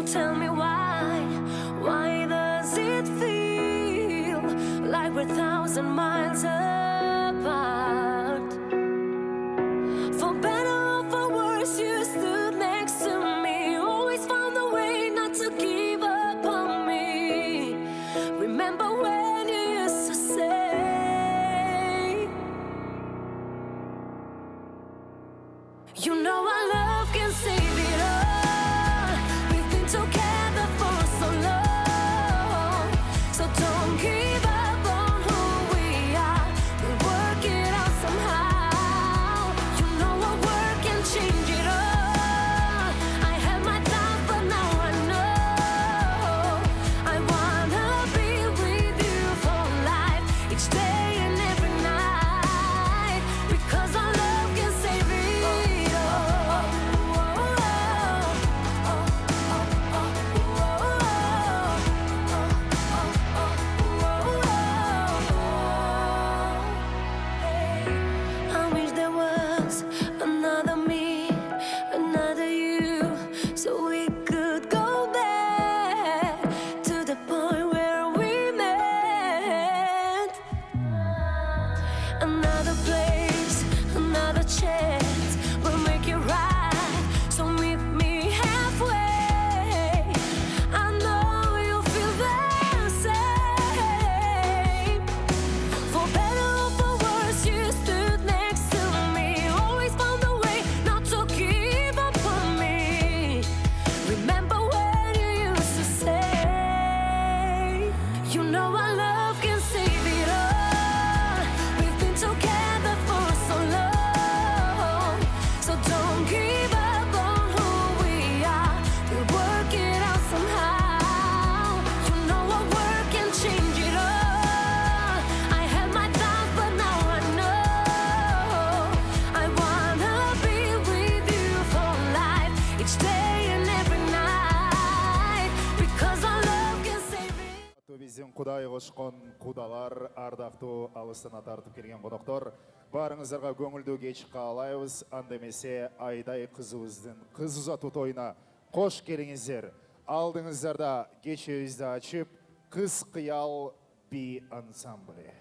Tell me why does it feel like we're 1,000 miles apart? For better or for worse, you stood next to me, always found a way not to give up on me. Remember when you used to say, you know our love can save it all. We've been together for so long, so don't give up on who we are. We'll work it out somehow. You know our work can change it all. I had my doubts, but now I know I wanna be with you for life, each day and every night, because our love can save it all. I wish there was another me, another you, so we could go back to the point where we met. Another place, another chance, we'll make it right. So meet me halfway. I know you feel the same. For better or for worse, you stood next to me, always found a way not to give up on me. Remember when you used to say, you know our love can save it all. We've been together for so long, so don't give up on who we are. We'll work it out somehow. You know our work can change it all. I had my doubts, but now I know I wanna be with you for life, each day and every night, because our love can save it. Біздің Құдай қошқан құдалар, ардақту алыстана тартып келген қонақтар, барыңыздарға көңілді кеш қалайбыз, андемесе айдай қызуыздың қыз ұзату тойына қош келіңіздер. Алдыңыздарда кешеуізді açып, қыз қиял би ансамблі.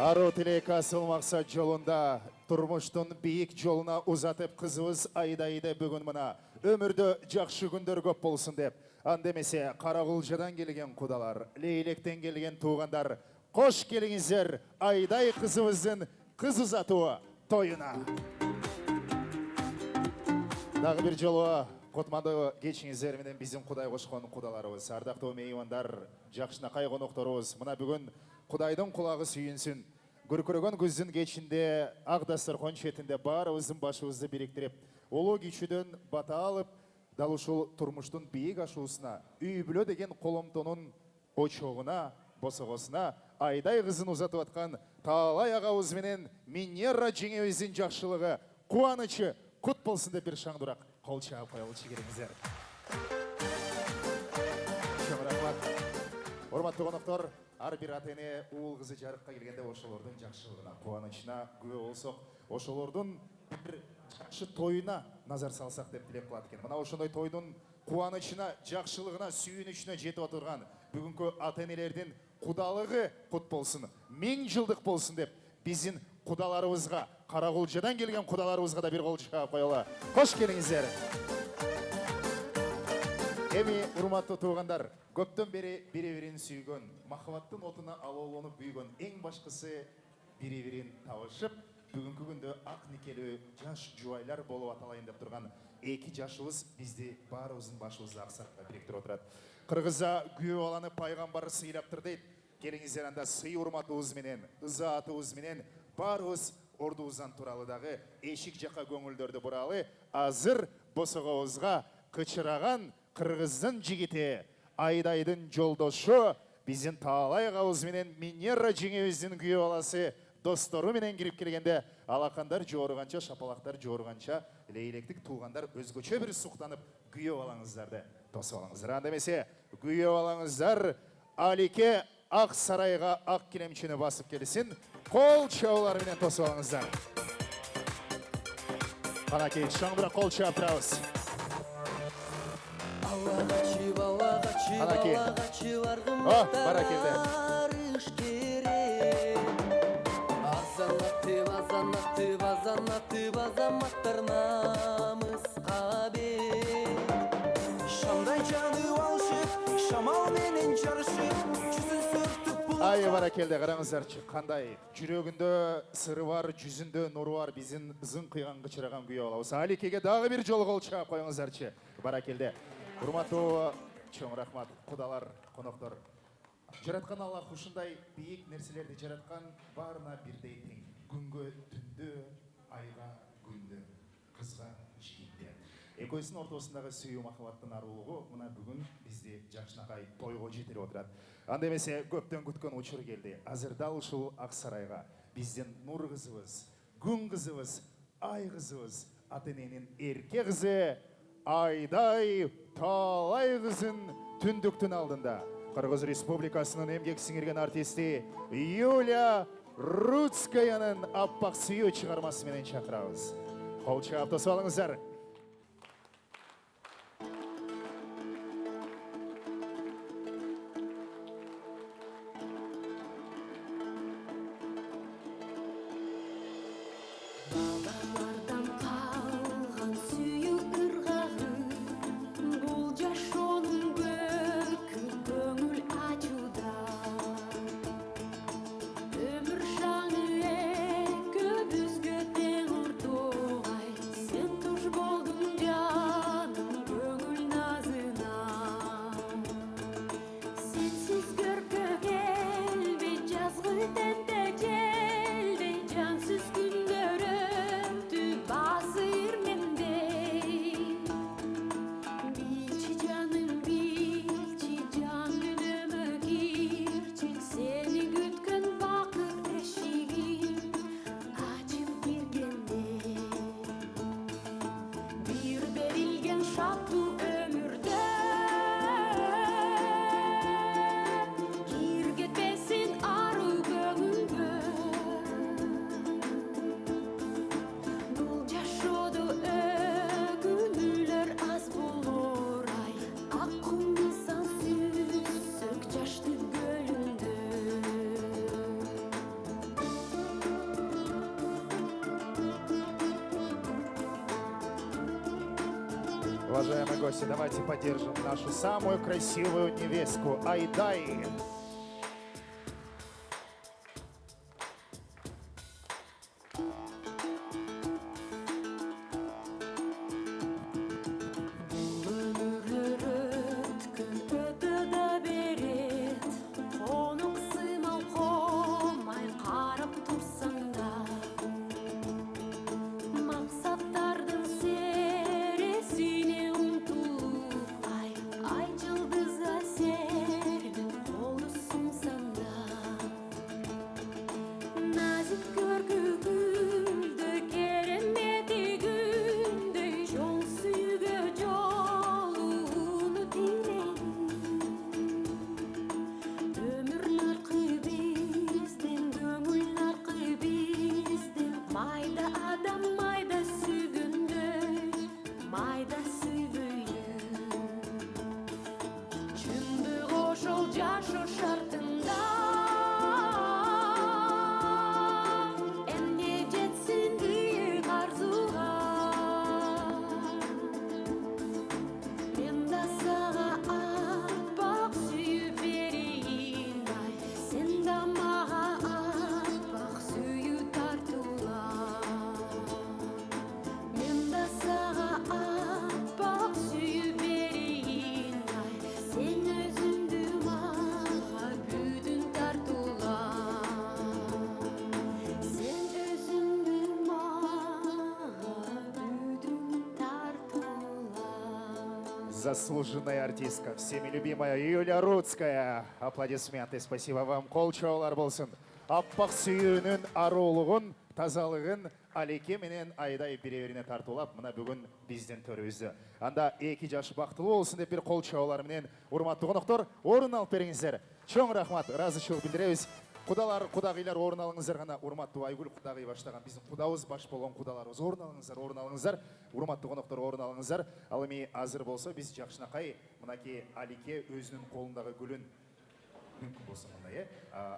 Ару тілек асыл мақсат жолында, тұрмыштың биік жолына ұзатып қызымыз Айдайды бүгін мына. Өмірді жақсы күндер көп болсын деп. Андемесе Қарақұлжадан келген құдалар, Лейлектен келген туғандар. Қош келіңіздер Айдай қызымыздың қыз ұзатуы тойына. Дағы бір жолы Қотманды кечіңіздер менен біздің Құдай қошқан құдаларымыз, ардақты меймандар, жақшынақай қонақтарымыз. Мына бүгін Құдайдың құлағы сүйінсін. Көркірген күздің кечінде ақ дастархан шетінде барымыздың башымызды біріктіріп, олы күйшіден бата алып, далушыл тұрмыштың биік ашуысына, үйбілі деген қолымтының очоғына, босығысына Айдай қызын ұзатып атқан талай ағауызменен Минерра жеңеуіздің жақшылығы, қуанычы, құт болсын деп бір шаңдырақ қол шағып қойылшы кереңіздер. Орматты қонақтар, ар бір атене уыл қызы жарыққа келгенде ошолордың жақшылығына, қуанычына күе болсақ, ошолордың бір жақшы тойына назар салсақ деп тілеп қылады екен. Мына ошондай тойдың қуанычына, жақшылығына, сүйінішіне жетіп отырған бүгінгі атенелердің құдалығы құт болсын, 1000 жылдық болсын деп біздің құдаларымызға, Қарақұлжадан келген құдаларымызға да бір қол шағып қойылы. Қош келіңіздер. Эми, урматты туғандар, көптен бері бири-бирин сүйгөн, махаббаттың отына алауланып büyüгөн, ең башкысы бири-бирин табышып, бүгінгі күндө ак никелүү жаш жубайлар болуп аталайын деп турган эки жашыбыз бизди баарыбыздын башыбызды аксатка бириктирип отурат. Кыргызда күйөө баланы пайгамбар сыйлаптыр дейт. Келиңиздер анда сый урматыбыз менен, ызаатыбыз менен баарыбыз ордубуздан туралы дагы эшик жака көңүлдөрдү буралы, азыр босогобузга кычыраган Кыргыздын жигити, Айдайдын жолдошу, биздин таалай агабыз менен Минерра жеңебиздин күйөө баласы достору менен кирип келгенде, алакандар жоорганча, шапалактар жоорганча, лейлектик туугандар өзгөчө бир суктанып күйөө балаңыздарды тосуп алыңыздар. Анда эмесе күйөө балаңыздар Алике ак сарайга ак килемчини басып келсин, кол чабуулар менен тосуп алыңыздар. Канакей шаңдыра кол чаап турабыз. Анакей. О, баракелде. Ай, баракелде, қараңыздарчы, қандай жүрегінде сыры бар, жүзінде нұры бар, біздің ызын қиған қычыраған күйе олауыз. Аликеге дағы бір жол қол шығап қойыңыздарчы, баракелде. Урматтуу чоң рахмат, құдалар, қонақтар. Жаратқан Аллах ушундай биік нәрселерді жаратқан барына бірдей тең. Күнге түнді, айға күнді, қызға жігітте. Экөөсүнүн ортосундағы сүйүү махаббаттын арулугу мына бүгүн бизди жакшынакай тойго жетирип отурат. Анда эмесе көптөн күткөн учур келди. Азыр дал ушул Ак сарайга биздин нур кызыбыз, күн кызыбыз, ай кызыбыз, атененин эрке кызы Айдай Таалай кызын түндүктүн алдында Кыргыз Республикасынын эмгек сиңирген артисти Юлия Рудскаянын аппак сүйүү чыгармасы менен чакырабыз. Кол чаап тосуп алыңыздар. Ömür şanı köbüzgö teң ортогай, сен туш Уважаемые гости, давайте поддержим нашу самую красивую невестку Айдай. Ömürler ötkün ötüde berit Konuk sıymal komay qarap tursan da Maksatlardın seresine unutup Ay yıldızlar serdin korusun sanda Nazik görgü güldü keremeti gündü Jol suyga jolunu dileyim Ömürler kıbizden, gömüller kıbizden Mayda adam mayda sügündü, mayda sügüylü Çünkü koşul jaşı şartında Emne jetsin büyük arzuğa Men da sağa atbak süyüp bereyim ay Sen da mağa atbak süyü tartula Men da sağa atbak süyüp bereyim ay Sen özündü mağa büdün tartula Sen özündü mağa büdün tartula Заслуженная артистка, всеми любимая Юлия Рудская. Аплодисменты, спасибо вам. Кол чаулар болсын. Аппақ сүйінің арулығын, тазалығын Алеке менен Айдай бире-бирине тартулап, мына бүгін бизден төрөбүздү. Анда эки жаш бактылуу болсун деп бир кол чаулар менен урматтуу коноктор орун алып бериңиздер. Чоң рахмат, ыраазычылык билдиребиз. Кудалар, кудагыйлар орун алыңыздар гана. Урматтуу Айгүл кудагый баштаган биздин кудабыз баш болгон кудаларыбыз. Орун алыңыздар, орун алыңыздар. Урматтуу коноктор орун алыңыздар. Ал эми азыр болсо биз жакшынакай мынакей Алике өзүнүн колундагы гүлүн мүмкүн болсо мындай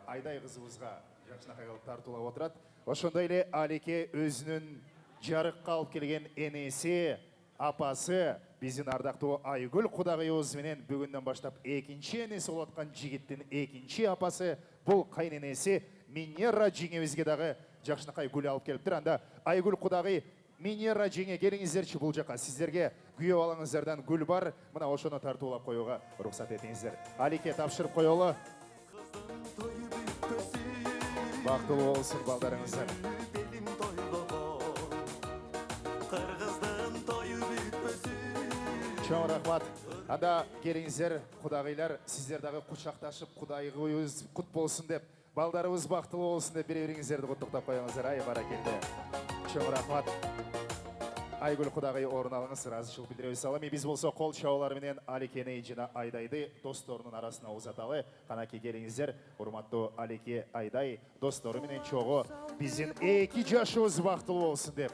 Айдай кызыбызга жакшынакай кылып тартуулап отурат. Ошондой эле Алике өзүнүн жарыкка алып келген энеси, апасы биздин ардактуу Айгүл кудагыйыбыз менен бүгүндөн баштап экинчи энеси болуп аткан жигиттин экинчи апасы бул кайненеси Минера жеңебизге дагы жакшынакай гүл алып келиптир. Анда Айгүл кудагый, Минера жеңе келиңиздерчи бул жака. Сиздерге күйөө балаңыздардан гүл бар. Мына ошону тартуулап коюуга уруксат этиңиздер. Алике тапшырып коелу. Бактылуу болсун балдарыңыздар. Чоң рахмат. Анда келиңиздер, кудагыйлар, сиздер дагы кучакташып, кудайыбыз кут болсун деп, балдарыбыз бактылуу болсун деп бире-бириңиздерди куттуктап коюңуздар. Ай баракелде. Чоң рахмат. Айгүл кудагый орун алыңыз, ыраазычылык билдиребиз. Ал эми биз болсо кол чабуулар менен Алекени жана Айдайды досторунун арасына узаталы. Канаки келиңиздер, урматтуу Алеке, Айдай достору менен чогуу биздин эки жашыбыз бактылуу болсун деп,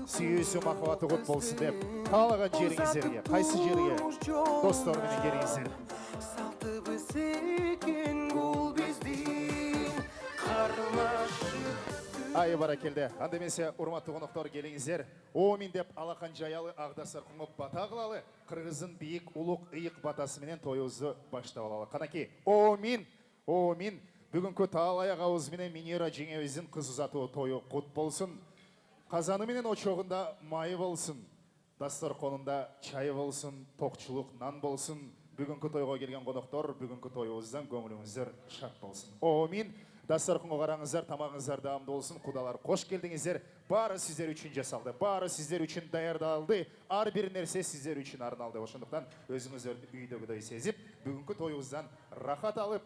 сүйүүсү махабаты кут болсун деп, каалаган жериңиздерге, кайсы жерге достору менен келиңиздер. Салтыбыз экен бул биздин кармашы. Ай баракелде. Анда эмесе урматтуу коноктор келиңиздер. Оомин деп алакан жаялы агдасар кумуп бата кылалы. Кыргыздын бийик улук ыйык батасы менен тоюбузду баштап алалы. Канаки оомин, оомин. Бүгүнкү таалай агабыз менен Минера жеңебиздин кыз узатуу тою кут болсун. Казаны менен очогунда май болсун. Дасторконунда чай болсун, токчулук нан болсун. Бүгүнкү тойго келген коноктор, бүгүнкү тоюбуздан көңүлүңүздөр шат болсун. Оомин. Дастарханга караңыздар, тамагыңыздар даамдуу болсун. Кудалар кош келдиңиздер. Баары сиздер үчүн жасалды. Баары сиздер үчүн даярдалды. Ар бир нерсе сиздер үчүн арналды. Ошондуктан өзүңүздөрдү үйдөгүдөй сезип, бүгүнкү тоюбуздан рахат алып,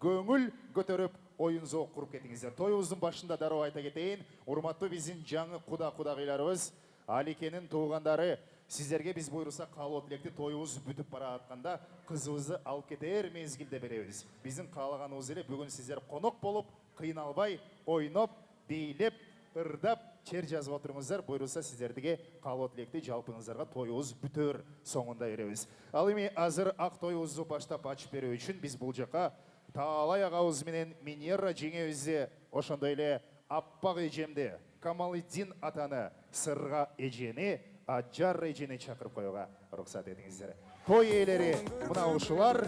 көңүл көтөрүп, оюн зоок куруп кетиңиздер. Тоюбуздун башында дароо айта кетейин, урматтуу биздин жаңы кудагыйларыбыз, Аликенин туугандары, сиздерге биз буйруса каалоо тилекти тоюбуз бүтүп бара атканда кызыбызды алып кетер мезгилде беребиз. Биздин каалаганыбыз эле бүгүн сиздер конок болуп, кыйналбай, ойноп, бийлеп, ырдап, чер жазып отуруңуздар. Буйруса сиздерге каалоо тилекти жалпыңыздарга тоюбуз бүтөр соңунда беребиз. Ал эми азыр ак тоюбузду баштап ачып берүү үчүн биз бул жака Таалай агабыз менен Минера жеңебизди, ошондой эле аппак эжемди, Камалиддин атаны, Сырга эжени, Ажар ежені шақырып қоюға рұқсат етіңіздер. Той иелері мына ушылар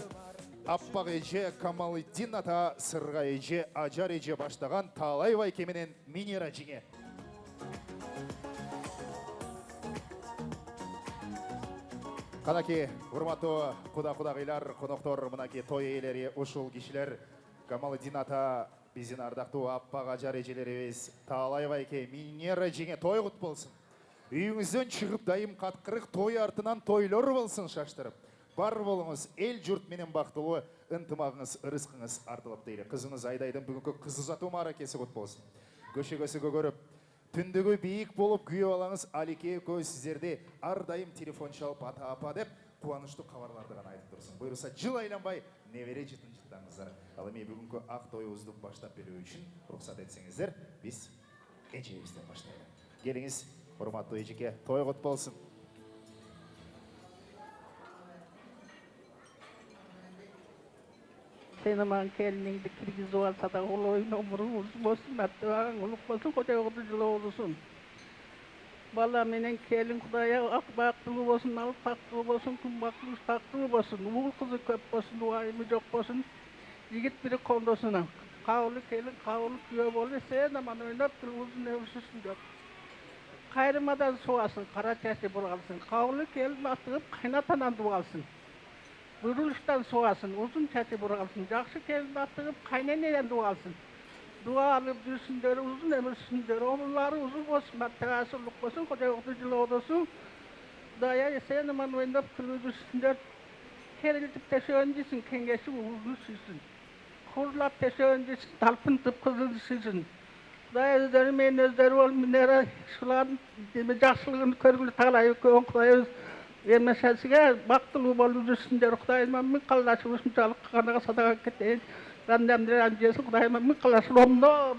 Аппақ еже Камалиддин ата, Сырға еже Ажар еже баштаған Талайбай кеменен Минера жеңе. Қанаки, урматтуу құда-құдағилар, қонақтар, мынаки той иелері, ушул кишилер Камалиддин ата, биздин ардактуу Аппақ Ажар ежелерибиз Талайбай ке Минера жеңе той құт болсын. Үйіңізден шығып дайым қатқырық той артынан тойлар болсын шаштырып. Бар болыңыз, ел жұрт менен бақтылы, ынтымағыңыз, ырысқыңыз артылып дейді. Қызыңыз Айдайдың бүгінгі қыз ұзату маракесі құт болсын. Көше-көсе көгөріп, түндігі биік болып күйе алаңыз Алике көз сіздерде ардайым телефон шалып ата-апа деп қуанышты хабарларды ғана айтып тұрсын. Бұйырса жыл айланбай невере жытын жыттаңыздар. Ал мен бүгінгі ақ тойыңызды баштап беру үшін рұқсат етсеңіздер, біз ежемізден баштайық. Келіңіз, урматтуу эжеке, той құт болсын. Seni man kendini kirgiz olsa da ol oyun umurun uzun olsun, mətləğin olub olsun, koca oğuduculu olsun. Valla menen kelin Kudaya akbaqlığı olsun, alıp taqtığı olsun, kumbaqlığı taqtığı olsun, uğul kızı köp olsun, uayımı yok olsun. Yigit biri kondosuna. Kavulu kelin, kavulu küyöp olu, sen aman oynap dur uzun evsüsün yok. Kayrımadan soğasın, kara çəsi buralsın. Kavulu kelin atığıp kaynatanan dualsın. Buyuruluştan soğasın, uzun çəti buralsın. Жақсы kelin atığıp kaynaneden dualsın. Dua alıp düşsünler, uzun ömürsünler. Oğulları uzun olsun, mətləğasılık olsun, koca oğuduculu olsun. Daya sen aman oynap kırı düşsünler. Keriltip teşeğincisin, kengesi uğurlu sürsün. Kurlap teşeğincisin, talpıntıp kızı düşsün. Daya özleri men özleri ol, minera şuların жақсылығын көргілі талайы көң қойыз. Емесәсіге бақтылы болу жүрсіндер, Құдайыма мен қалашы өсімшалық қанаға садаға кетейін. Рәндәмдер әмжесі Құдайыма мен қалашы ромно.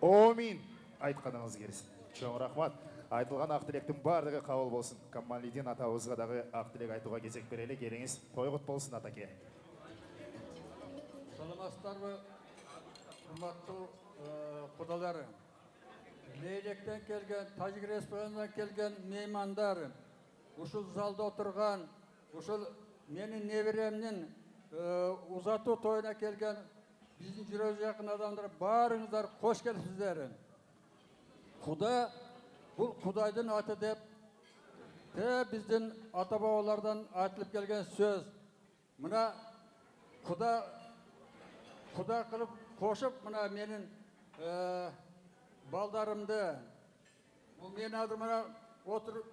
Омин! Айтқаныңыз келсін. Чоң рахмат. Айтылған ақ тілектің барлығы қабыл болсын. Камалиддин ата өзғадағы ақ тілек айтуға кезек берелі. Келіңіз, той құт болсын атаке. Саламатсыздар ма, құрметті құдалары. Лейлектен келген, Тажик Республикасынан келген меймандар, ушул залда отырған, ушул менің неберемнің ұзату тойына келген біздің жүрегі жақын адамдар, барыңыздар, қош келіпсіздер. Құда, бұл Құдайдың аты деп, біздің ата-бабалардан айтылып келген сөз. Мына Құда қылып қошып, мына менің балдарымды, бұл мен адыр мына отыр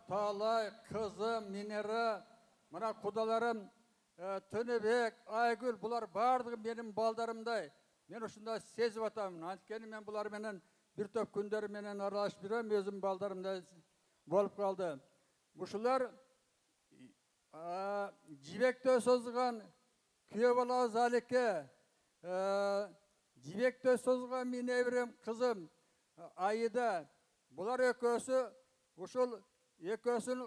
Талай, қызым, Минера, мына құдаларым, Төнебек, Айгүл, бұлар бардығы менің балдарымдай. Мен ұшында сезіп атамын. Анткені мен бұлар менен бір топ күндері менен аралашып жүрем, өзім балдарымдай болып қалды. Бұшылар жібекті созған күйе бала Залике, жібекті созған мен еврем қызым Айда. Бұлар екөсі, ұшыл екөсін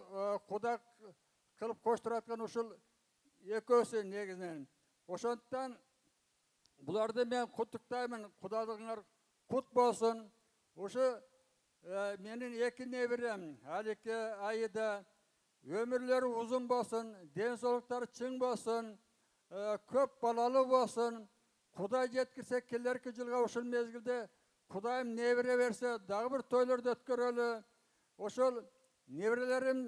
құда қылып қоштыратқан ұшыл екөсі негізінен. Ошондықтан бұларды мен құттықтаймын, құдалығыңар құт болсын. Ошы менің екі небірем, Алике, Айда, өмірлері ұзын болсын, денсаулықтары чың болсын, көп балалы болсын. Құдай жеткірсе келеркі жылға ұшыл мезгілде Құдайым небіре берсе, дағы бір тойларды өткөрөлі. Ошол небірелерім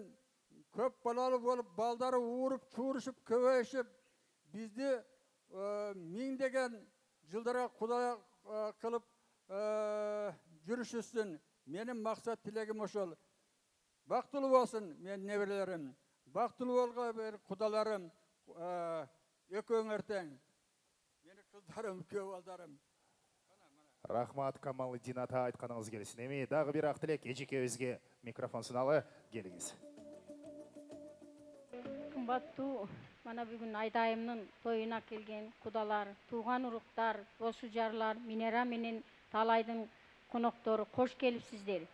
көп балалы болып, балдары уырып, чуырышып, көбейшіп, бізді миңдеген жылдарға Құдай қылып жүрішісін. Менің мақсат тілегім ошол. Бақтылы болсын мен небірелерім. Бақтылы болға бір құдаларым, өкөң ертең. Мені қыздарым, көп алдарым. Рахмат, Камалиддин ата, айтқаныңыз келсін. Еме, дағы бір ақ тілек, ежеке өзге микрофон сыналы, келіңіз. Қымбаттуу, мана бүгін Айдайымның тойына келген құдалар, туған ұрықтар, досы жарлар, Минера менен Талайдың қонақтары қош келіпсіздер.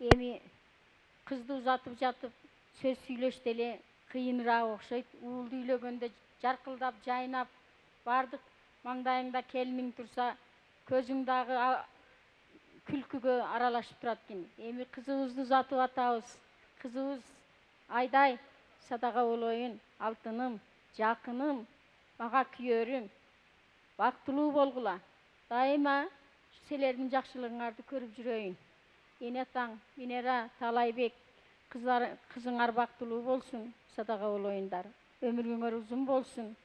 Эми қызды ұзатып жатып, сөз сөйлештеле қиынырақ оқшайды. Уылды үйлегенде жарқылдап, жайнап, бардық маңдайыңда келмең тұрса, көзіңдағы күлкүгө аралашып турат экен. Эми кызыбызды узатып атабыз. Кызыбыз Айдай садака болоюн, алтыным, жакыным, мага күйөрүм. Бактылуу болгула. Дайыма силердин жакшылыгыңарды көрүп жүрөйүн. Эне таң, Минера, Талайбек, кызыңар бактылуу болсун, садака болоюндар. Өмүрүңөр узун болсун.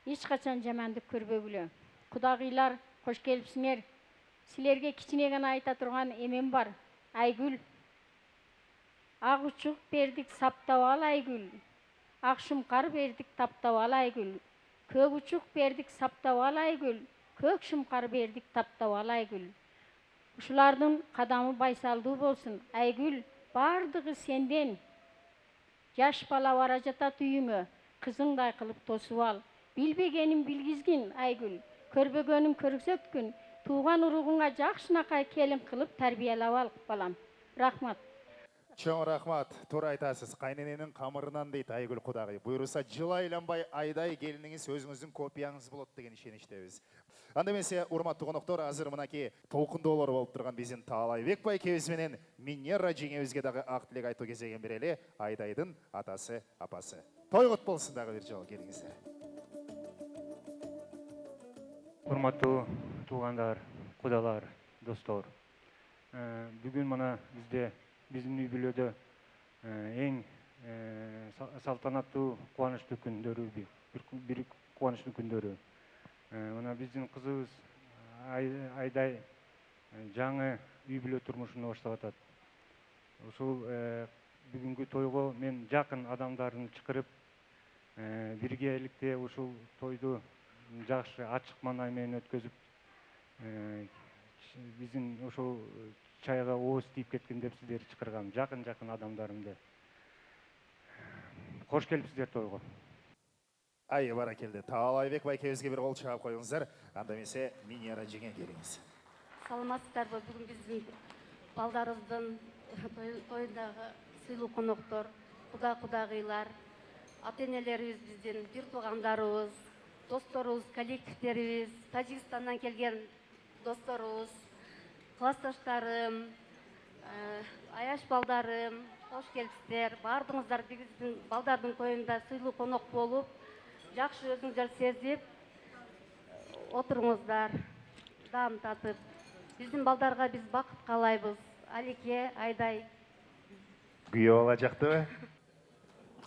Эч качан жамандык көрбөгүлө. Кудагыйлар, кош келипсиңер. Силерге кичине гана айта турган эмем бар. Айгүл. Ак учук бердик саптап ал Айгүл. Ак шумкар бердик таптап ал Айгүл. Көк учук бердик саптап ал Айгүл. Көк шумкар бердик таптап ал Айгүл. Ушулардын кадамы байсалдуу болсун. Айгүл, бардыгы сенден. Жаш бала бара жатат үйүңө. Кызыңдай кылып тосуп ал. Билбегенин билгизгин Айгүл. Көрбөгөнүн көрсөткүн. Тууган уругуңа жакшынакай келин кылып тарбиялап ал балам. Рахмат. Чоң рахмат. Тура айтасыз. Кайнененин камырынан дейт Айгүл кудагый. Буйруса жыл айланбай Айдай келиниңиз өзүңүздүн копияңыз болот деген ишеничтебиз. Анда эмесе, урматтуу коноктор, азыр мынакей толкундоолор болуп турган биздин Таалайбек байкебиз менен Минера жеңебизге дагы ак тилек айтуу кезегин берели. Айдайдын атасы, апасы. Тойгут болсун дагы бир жолу, келиңиздер. Урматтуу туугандар, кудалар, достор. Бүгүн мына биздин үй бүлөдө эң салтанаттуу, кубанычтуу күндөрү, бир кубанычтуу күндөрү. Мына биздин кызыбыз Айдай жаңы үй бүлө турмушуну баштап атат. Ушул бүгүнкү тойго мен жакын адамдарын чакырып, биргеликте ушул тойду жакшы ачык маанай менен өткөзүп, биздин ошол чайга ооз тийип кеткен деп сиздерди чакыргам, жакын адамдарымды. Кош келипсиздер тойго. Ай, баракелди. Таалайбек байкебизге бир кол чаап коюңуздар. Анда эмесе, Минера жеңе келиңиз. Саламатсыздарбы? Бүгүн биздин балдарыбыздын тоюндагы сыйлуу коноктор, кудагыйлар, ата-энелерибиз, биздин бир туугандарыбыз, досторубуз, коллективдерибиз, Тажикстандан келген досторубуз, классташтарым, аяш балдарым, кош келипсиздер. Бардыгыңыздар биздин балдардын тоюнда сыйлуу конок болуп, жакшы өзүңүздөр сезип отуруңуздар, даам татып. Биздин балдарга биз бакыт каалайбыз. Алике, Айдай. Күйөө бала жактыбы?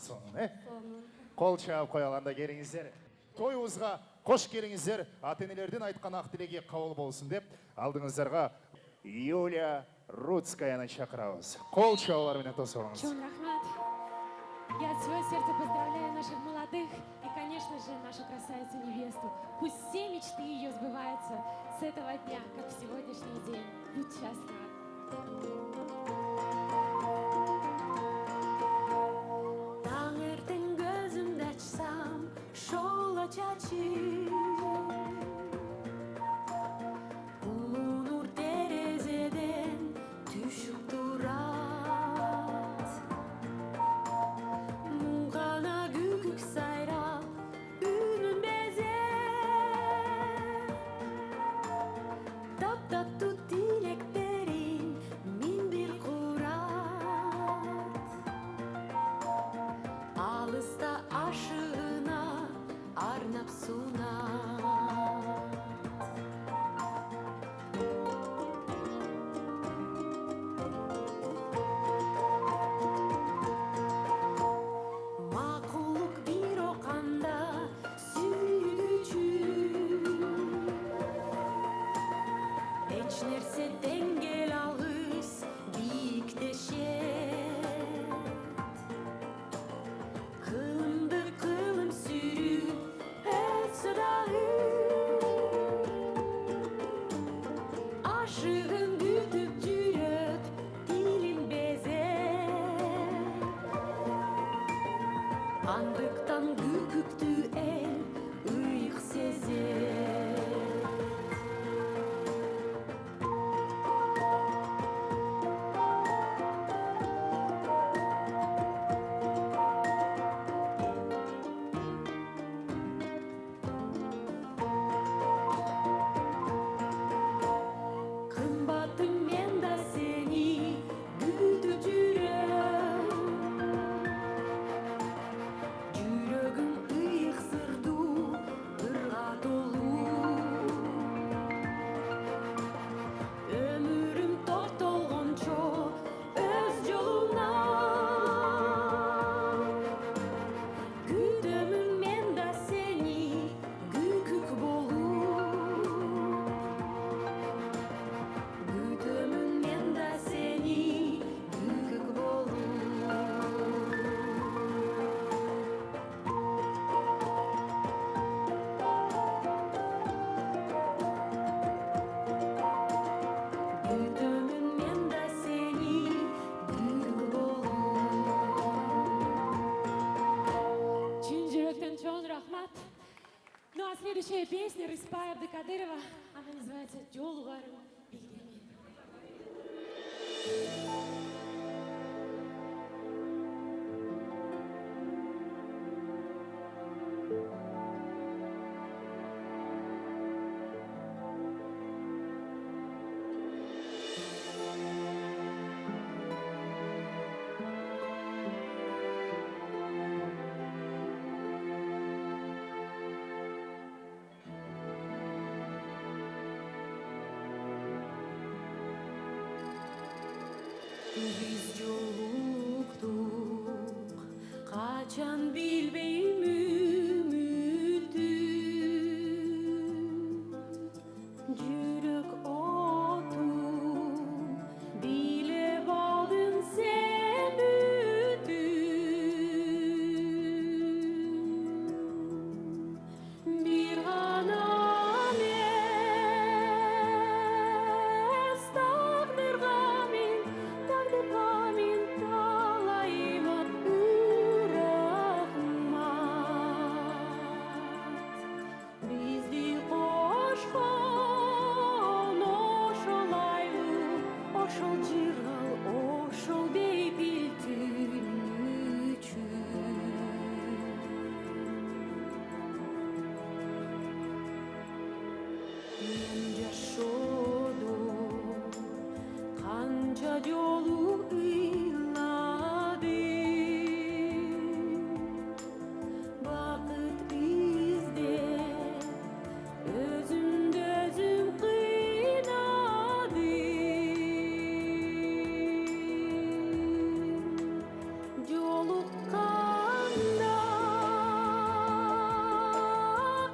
Сонун, Кол чаап кояланда келиңиздер. Тоюбузга кош келиңиздер. Ата-энелердин айткан ак тилеги кабыл болсун деп, алдыңыздарга Юлия Рудскаяны чакырабыз. Кол чаалар менен тосуңуз. Чон рахмат. Я от всего сердца поздравляю наших молодых и, конечно же, нашу красавицу-невесту. Пусть все мечты ее сбываются с этого дня, как в сегодняшний день. Будь счастлива. Таңертең көзімді ашсам, шола чачып, улуу нур терезеден түшүп турат. Муңгана күкүк сайрап, үнүн безеп, таптаттуу тилектерин мин бир курат. Алыста ашыгына арнап сунат. Ну а следующая песня Рыспай Абдыкадырова, она называется «Жолугарым билгенмен». Biz joluktuk, kaçan bilbeyim ümitim. Yürek otum, bile bağlın sen ümitim. Bir anam es takdırga min talaymat ürahmat. Bizdi koşkon oşol aylı, oşol jirgal, oşol beybiltin üçün. Men yaşodum, kanca yolu ıyladım. Vakit bizde, özümde özüm kıynadım. Jolukkanda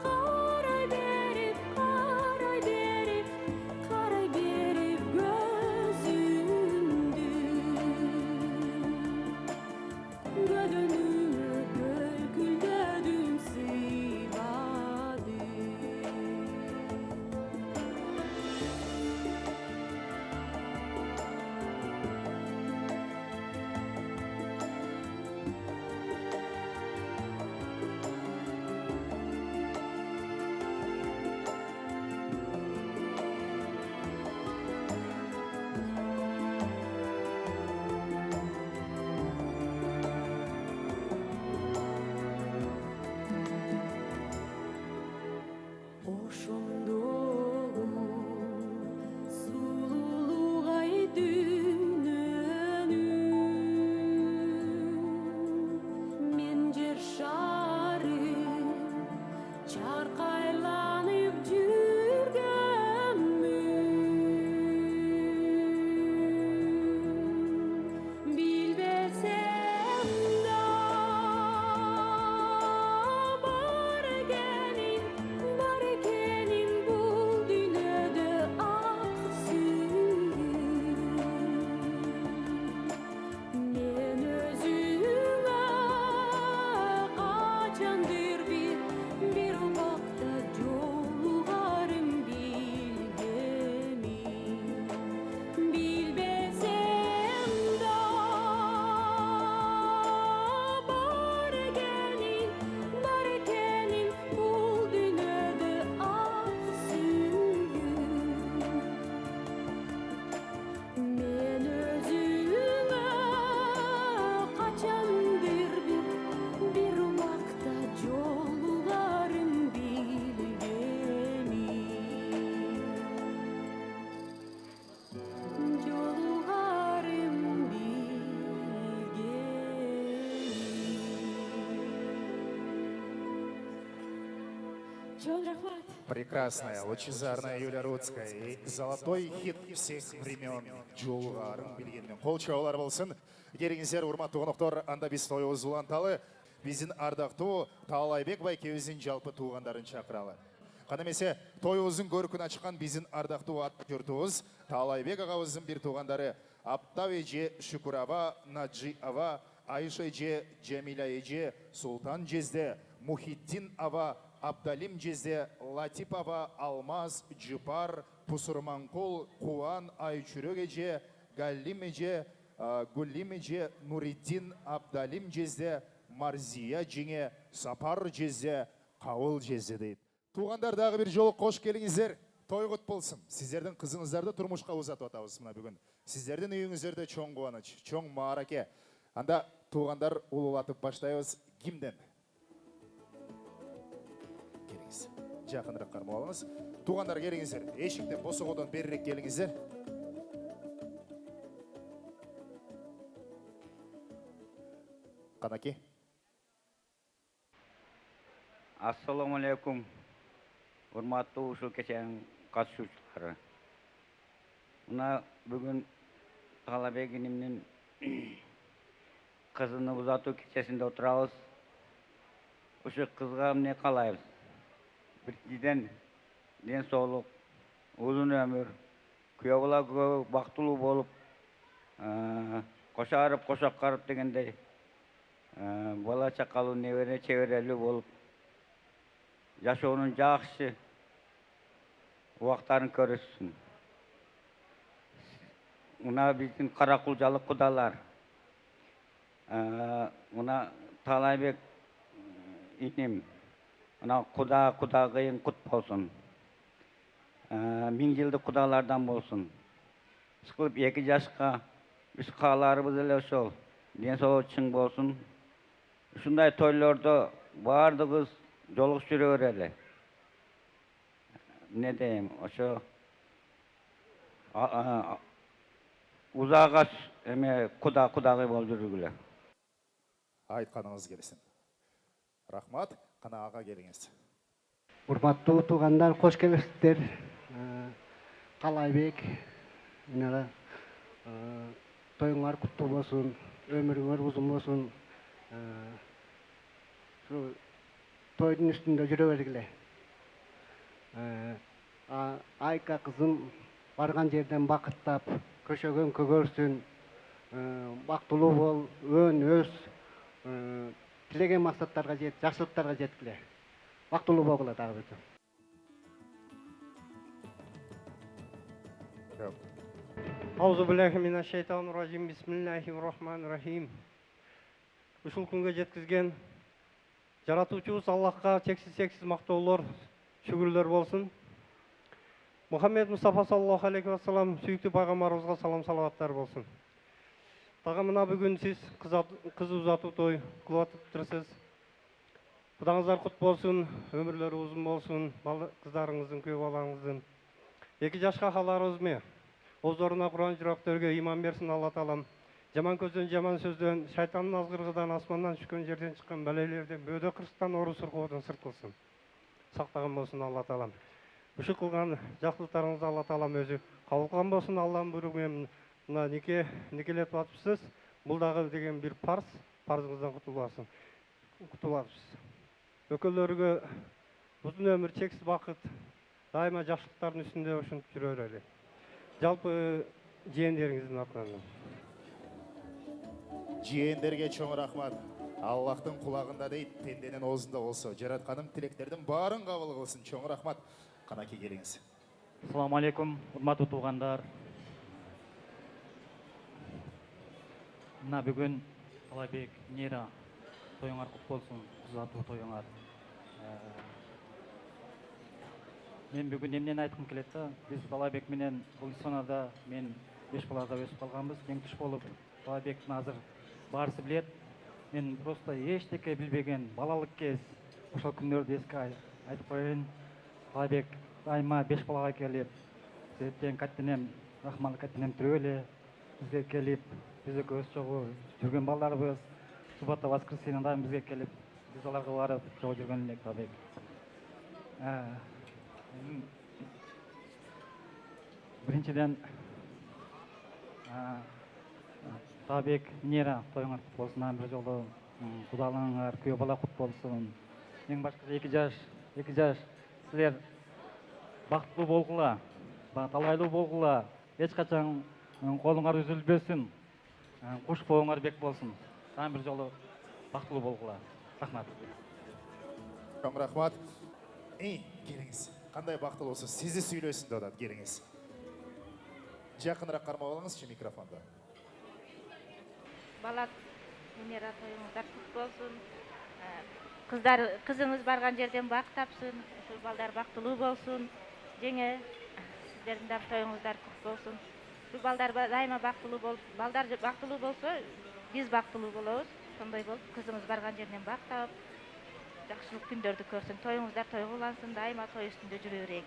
karay berip, karay berip, karay berip gözümdü. Gönlümü bölgüldedim sivadım. Oşondogum, sululugay dünönüm. Men jer şarım, çarkaylanıp jürgönmün. Bilbesem da bar ekenin bul dünyada ak suyun. Men özüme kaçandır bir ubakta jolugarım bilgemin. Bilbesem da bar ekenin bul dünyada ak suyun. Men özüme kaçandır bir ubakta jolugarım bilgemin. Jolugarım bilgemin. Жол рахмат. Прекрасная, лучезарная Юля Рудская и золотой хит всех времен Жолугарың білгенмен. Қол чаулар болсын. Деріңіздер, урматтуу конуктор, анда биз тоюбуз уланталы. Биздин ардактуу Таалайбек байкебиздин жалпы туугандарын чакыралы. Кана эмесе тоюбуздун көркүн ачкан биздин ардактуу ат журтубуз Таалайбек агабыздын бир туугандары Аптап эже, Шүкүр аба, Наджи аба, Айша эже, Жамиля эже, Султан жезде, Мухиддин аба, Абдалим жезде, Латип аба, Алмаз, Жупар, Пусурманкул, Куан, Айчүрөк эже, Галлим эже, Гуллим эже, Нуриддин, Абдалим жезде, Марзия жеңе, Сапар жезде, Кабыл жезде дейт. Туғандар дағы бір жолы қош келіңіздер. Той құт болсын. Сіздердің қызыңыздарды тұрмышқа ұзатып атабыз мына бүгін. Сіздердің үйіңіздерде чоң қуаныш, чоң мараке. Анда туғандар улатып баштайбыз гимнен. Келіңіз. Жақынырақ қармап алыңыз. Туғандар келіңіздер. Ешіктен босығудан берірек келіңіздер. Қанаки. Ассаламу алейкум. Урматтуу ушул кеченин катышуучулары. Мына бүгүн Талабек инимдин кызын узатуу кечесинде отурабыз. Ушу кызга эмне каалайбыз? Биринчиден ден соолук, узун өмүр, күйөө бала көп бактылуу болуп, кошарып, кошок карып дегендей, бала чакалуу, небере чеберелүү болуп, жашоонун жакшы убактарын көрүшсүн. Мына биздин каракулжалык кудалар, мына Талайбек иним, мына кудагыйың кут болсун. 1000 жылдык кудалардан болсун. Ишкылып 2 жашка биз кааларыбыз эле ошол. Ден соолук чың болсун. Ушундай тойлордо баардыгыбыз жолугуп жүрө берели. Не дейм, ошо узага эме кудагый болуп жүргүлө. Айтқаныңыз келсін. Рахмат, қана аға келіңіз. Урматтуу туугандар, кош келипсиздер. Талайбек, тоюңар куттуу болсун, өмүрүңөр узун болсун. Тойдун үстүндө жүрө бергиле. Айка кызым барган жерден бакыттап, көшөгөн көгөрсүн, бактылуу бол, өз тилеген максаттарга жет, жакшылыктарга жеткиле. Бактылуу болгула дагы бир. Аузу биллахи минаш шайтанир ражим. Бисмиллахир рахманир рахим. Ушул күнгө жеткизген жаратуучубуз Аллахка чексиз мактоолор, шүгүрлөр болсун. Мухаммед Мустафа саллаллаху алейхи ва саллам сүйүктүү пайгамбарыбызга салам салаваттар болсун. Дагы мына бүгүн сиз кыз узатуу той кылып атыптырсыз. Кудаңыздар кут болсун, өмүрлөрү узун болсун, кыздарыңыздын, күйөө балаңыздын. 2 жашка каларыбыз ме? Озоруна Куран жүрөктөргө иман берсин Алла таалам. Жаман көздөн, жаман сөздөн, шайтандын азгыргыдан, асмандан түшкөн, жерден чыккан балелерден, бөөдө кырстан, ору суркоодон сырт кылсын. Сактаган болсун Алла таалам. Ушул кылган жакшылыктарыңызды Алла таалам өзү кабыл кылган болсун. Алланын буйругу менен мына никелетип атыпсыз. Бул дагы деген бир парзыңыздан кутуласыз. Өкөллөргө узун өмүр, чексиз бакыт, дайыма жакшылыктардын үстүндө ушинтип жүрө берели. Жалпы жээндериңиздин атынан. Жиендерге чоң рахмат. Аллахтың құлағында дейт, пенденің оозунда болсо. Жаратканым тилектердин баарын кабыл кылсын. Чоң рахмат. Канаки келиңиз. Ассаламу алейкум, урматтуу туугандар. Мына бүгүн Талайбек, Нера тоюңар кут болсун, узатуу тоюңар. Мен бүгүн эмнени айткым келет да, биз Талайбек менен бул сонада мен 5 балада өсүп калганбыз, тең туш болуп. Талайбектин азыр баарысы билет. Мен просто эчтеке билбеген балалык кез ошол күндөрдү эске айтып коеюн. Талайбек дайыма 5 балага келип, тең каттенем, рахман каттенем түрүп эле бизге келип, биз экөөбүз чогуу жүргөн балдарыбыз. Суббота, воскресенье дайым бизге келип, биз аларга барып чогуу жүргөн элек Талайбек. Биринчиден Талайбек, Нера тоюңар кут болсун, бир жолу кудаларыңар, күйөө бала кут болсун. Эң башкысы 2 жаш силер бактылуу болгула, талайлуу болгула, эч качан колуңар үзүлбөсүн, куш бооңар бек болсун. Дагы бир жолу бактылуу болгула. Рахмат. Чоң рахмат. Келиңиз. Кандай бактылуусуз? Сизди сүйлөсүн деп атат, келиңиз. Жакыныраак кармап алыңызчы микрофонду. Бала Нера тоюңуздар кут болсун. Кызыңыз барган жерден бак тапсын, ушул балдар бактылуу болсун. Жеңе сиздердин да тоюңуздар кут болсун. Ушул балдар дайыма бактылуу болуп, балдар бактылуу болсо, биз бактылуу болобуз. Ошондой болуп, кызыңыз барган жерден бак таап, жакшылык күндөрдү көрсүн. Тоюңуздар тойгулансын, дайыма той үстүндө жүрө берейик.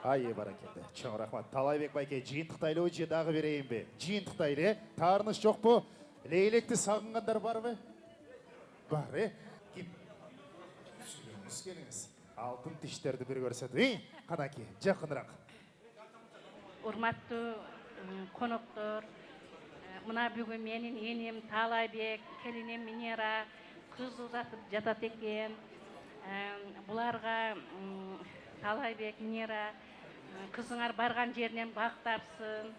Ай, баракелде. Чоң рахмат. Талайбек байке, жыйынтыктайлы же дагы берейин бе? Жыйынтыктайлы, таарыныш жокпу? Лейлекти сагынгандар барбы? Бар, Ким? Сүйлөңүз келиңиз. Алтын тиштерди бир көрсөтү. Канаки, жакыныраак. Урматтуу коноктор, мына бүгүн менин эним Талайбек, келиним Минера кыз узатып жатат экен. Буларга Талайбек, Минера кызыңар барган жеринен бак тапсын.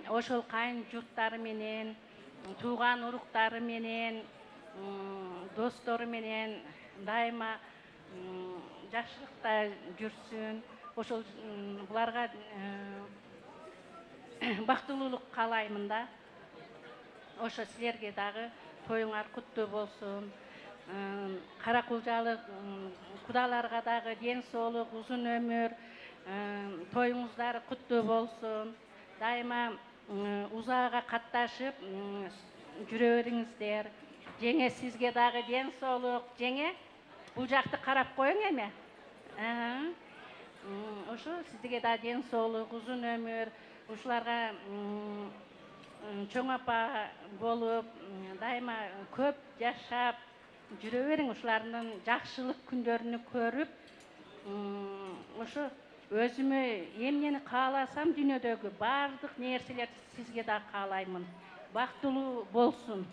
Ошол кайын журттары менен, тууган уруктары менен, достору менен дайыма жакшылыкта жүрсүн. Ошол буларга бактылуулук каалаймын да. Ошо силерге дагы тоюңар куттуу болсун. Каракулжалык кудаларга дагы ден соолук, узун өмүр, тоюңуздар куттуу болсун. Дайыма узаага катташып жүрө бериңиздер. Жеңе сизге дагы ден соолук. Жеңе, бул жакты карап коюң эме. Ошо сизге да ден соолук, узун өмүр, ушуларга чоң апа болуп, дайыма көп жашап жүрө бериң. Ушулардын жакшылык күндөрүнү көрүп, ошо өзүмө эмнени кааласам дүйнөдөгү баардык нерселерди сизге да каалаймын. Бактылуу болсун.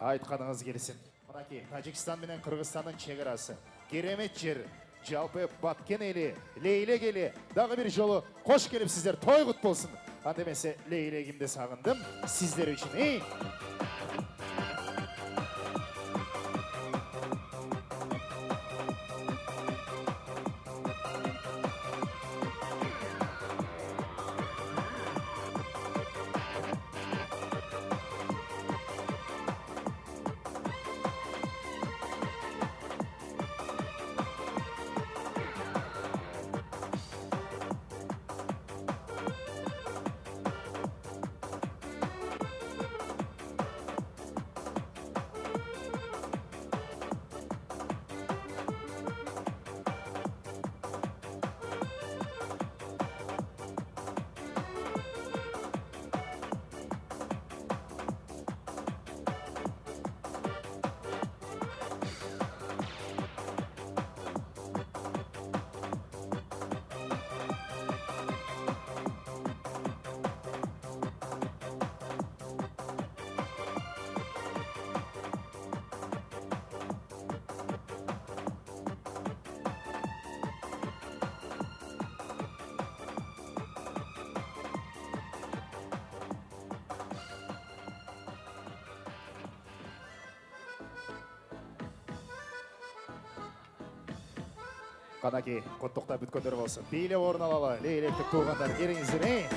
Айтканыңыз келсин. Мынакей, Тажикстан менен Кыргызстандын чек-арасы. Керемет жер. Жалпы Баткен эли, Лейлек эли дагы бир жолу кош келипсиздер, той кут болсун. Анда эмесе Лейлегимди сагындым сиздер үчүн. Канаки, коттуктап бүткөндөр болсун. Бийлеп орун алалы, Лейлектик туугандар, келиңиздер.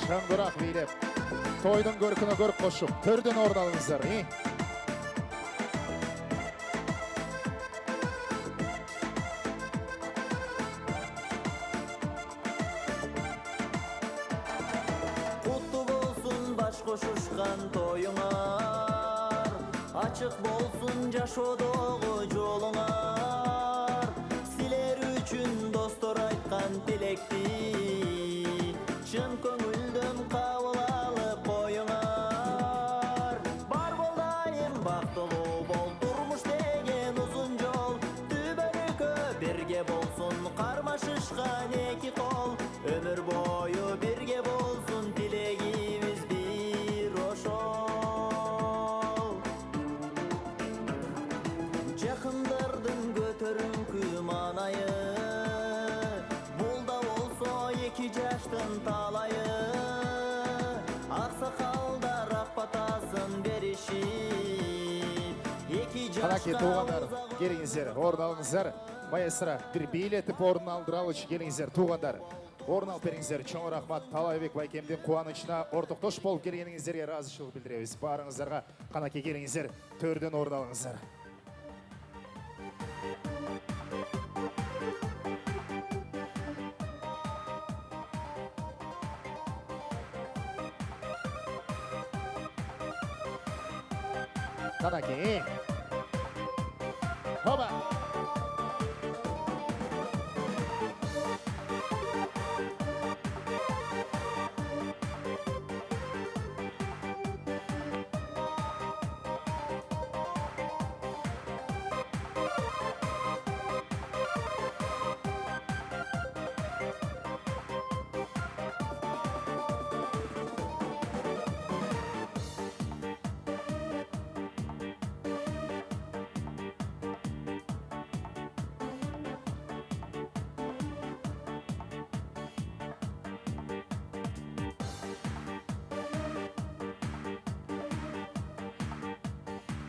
Шаңдыраак бийлеп, тойдун көркүнө көрк кошуп, төрдөн орун алыңыздар. Куттуу болсун баш кошушкан тоюңар, ачык болсун жашоодогу жолуңар. Достор айткан тилекти чын көңүлдөн кабыл алып коюңар. Бар бол дайым бактылуу бол, турмуш деген узун жол. Түбөлүккө бирге болсун, кармашышкан эки кол. Өмүр бою бирге болсун, тилегибиз бир ошол. Жакындардын көтөрүңкү маанайы, жаштын талайы, аксакалдар ак батасын беришип, эки Канаки, туугандар, келиңиздер, орун алыңыздар. Маэстро, бир бийлетип орун алдыралычы, келиңиздер, туугандар. орын алып беріңіздер. Чоң рахмат Талайбек Байкемдин қуанышына ортоқтош болып келгениңіздерге разышылық білдіреміз. Барыңыздарға қанакей келіңіздер, төрден орын алыңыздар. Қанакей. Хоба.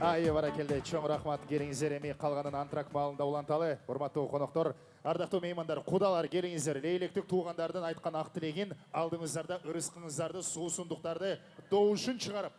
Айы баракелде, чоң рахмат келіңіздер, еме қалғанын антрак малында уланталы. Урматтуу қонақтар, ардактуу меймандар, кудалар келіңіздер. Лейлектік туғандардың айтқан ақ тілеген алдыңыздарда ырысқыңыздарды, суысындықтарды доушын шығарып,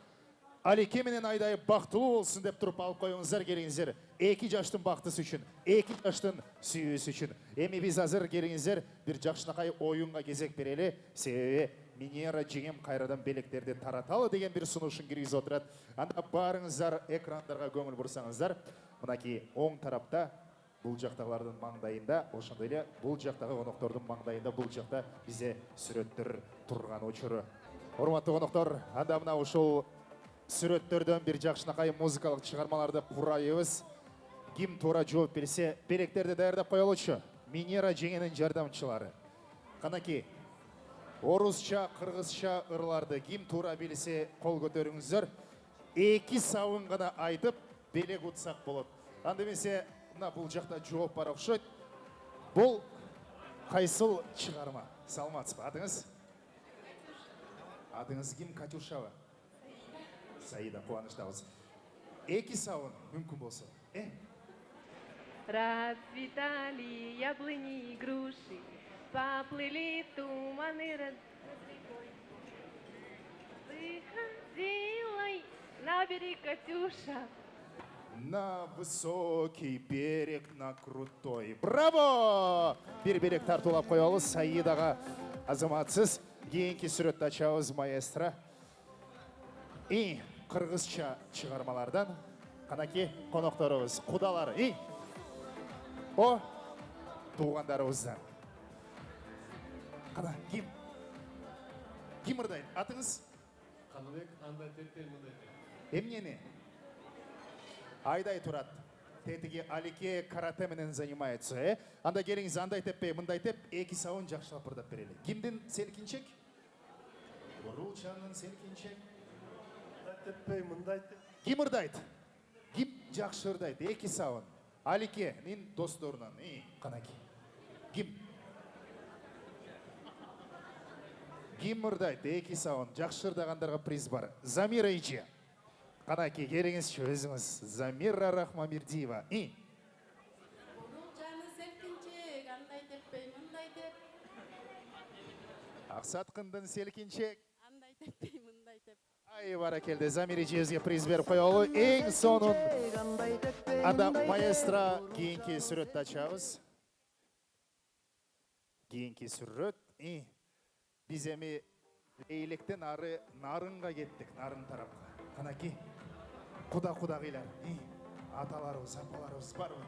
Алике менен Айдай бақтылы болсын деп тұрып алып қойыңыздар келіңіздер. 2 жаштың бақтысы үшін, 2 жаштың сүйесі үшін. Эми біз азыр келіңіздер, бір жақшынақай ойынға кезек берелі, себебі Минера жеңем қайрадан белектерді тараталы деген бір сұнышын кіргіз отырады. Анда барыңыздар экрандарға көңіл бұрсаңыздар. Мұнаки оң тарапта бұл жақтағылардың маңдайында, ошондой бұл жақтағы қонақтардың маңдайында бұл жақта бизе сүрөттөр тұрған учуру. Урматтуу қонақтар, анда мына ушул сүрөттөрдөн бір жакшынакай музыкалык чыгармаларды курайбыз. Ким туура жооп берсе, белектерди даярдап коелучу. Минера жеңенин жардамчылары. Канаки орусча, кыргызча ырларды ким туура билсе кол көтөрүңүздөр. 2 сабын гана айтып, белек утсак болот. Анда эмесе, мына бул жакта жооп бар окшойт. Бул кайсыл чыгарма? Саламатсызбы? Атыңыз? Атыңыз ким? Катюшабы? Саида, кубанычтабыз. 2 сабын мүмкүн болсо. Расцветали яблони и груши, поплыли туманы выходила на берег Катюша. На высокий берег, на крутой. Браво! Bir берег тартулап коебуз Саидага азаматсыз. Кийинки сүрөттү ачабыз маэстро. И кыргызча чыгармалардан канаки конокторубуз, кудалар. О туугандарыбыздан. Кана ким? Ким ырдайт? Атыңыз? Каныбек, андай теппей, мындай теп. Эмнени? Айдай турат. Тетиги Алике карате менен занимается. Анда келиңиз, андай теппей, мындай теп, 2 сабын жакшылап ырдап берели. Кимдин селкинчек? Бурулчанын селкинчек. Теппей, мындай теп. Ким ырдайт? Ким жакшы ырдайт? 2 сабын. Аликенин досторунан. Канаки. Ким? Ким ырдайт? 2 сабын. Жакшы ырдагандарга приз бар. Замира ичи. Канаки, келиңизчи өзүңүз. Замира Рахмамирдиева. Бурулчаны селкинчек, андай теппей, мындай теп. Аксаткындын селкинчек. Андай теппей, мындай теп. Ай, баракелде, Замира ичиңизге приз берип коелу. Эң сонун. Анда маэстро кийинки сүрөттү ачабыз. Кийинки сүрөт. Биз эми Лейлектен ары Нарынга кеттик, Нарын тарапка. Канаки, куда-кудагыйлар, аталарыбыз, апаларыбыз барбы?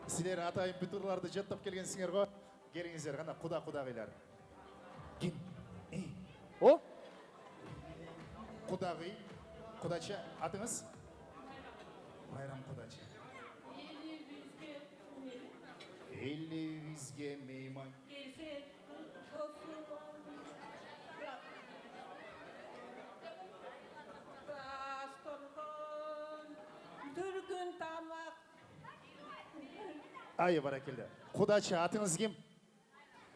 Силер атайын бүт ырларды жаттап келгенсиңер го. Келиңиздер, кана куда-кудагыйлар. Ким? О? Кудагый, кудача, атыңыз? Байрам кудача. Элибизге мейман. Түргүн тамак. Ай, баракелде. Кудача, атыңыз ким?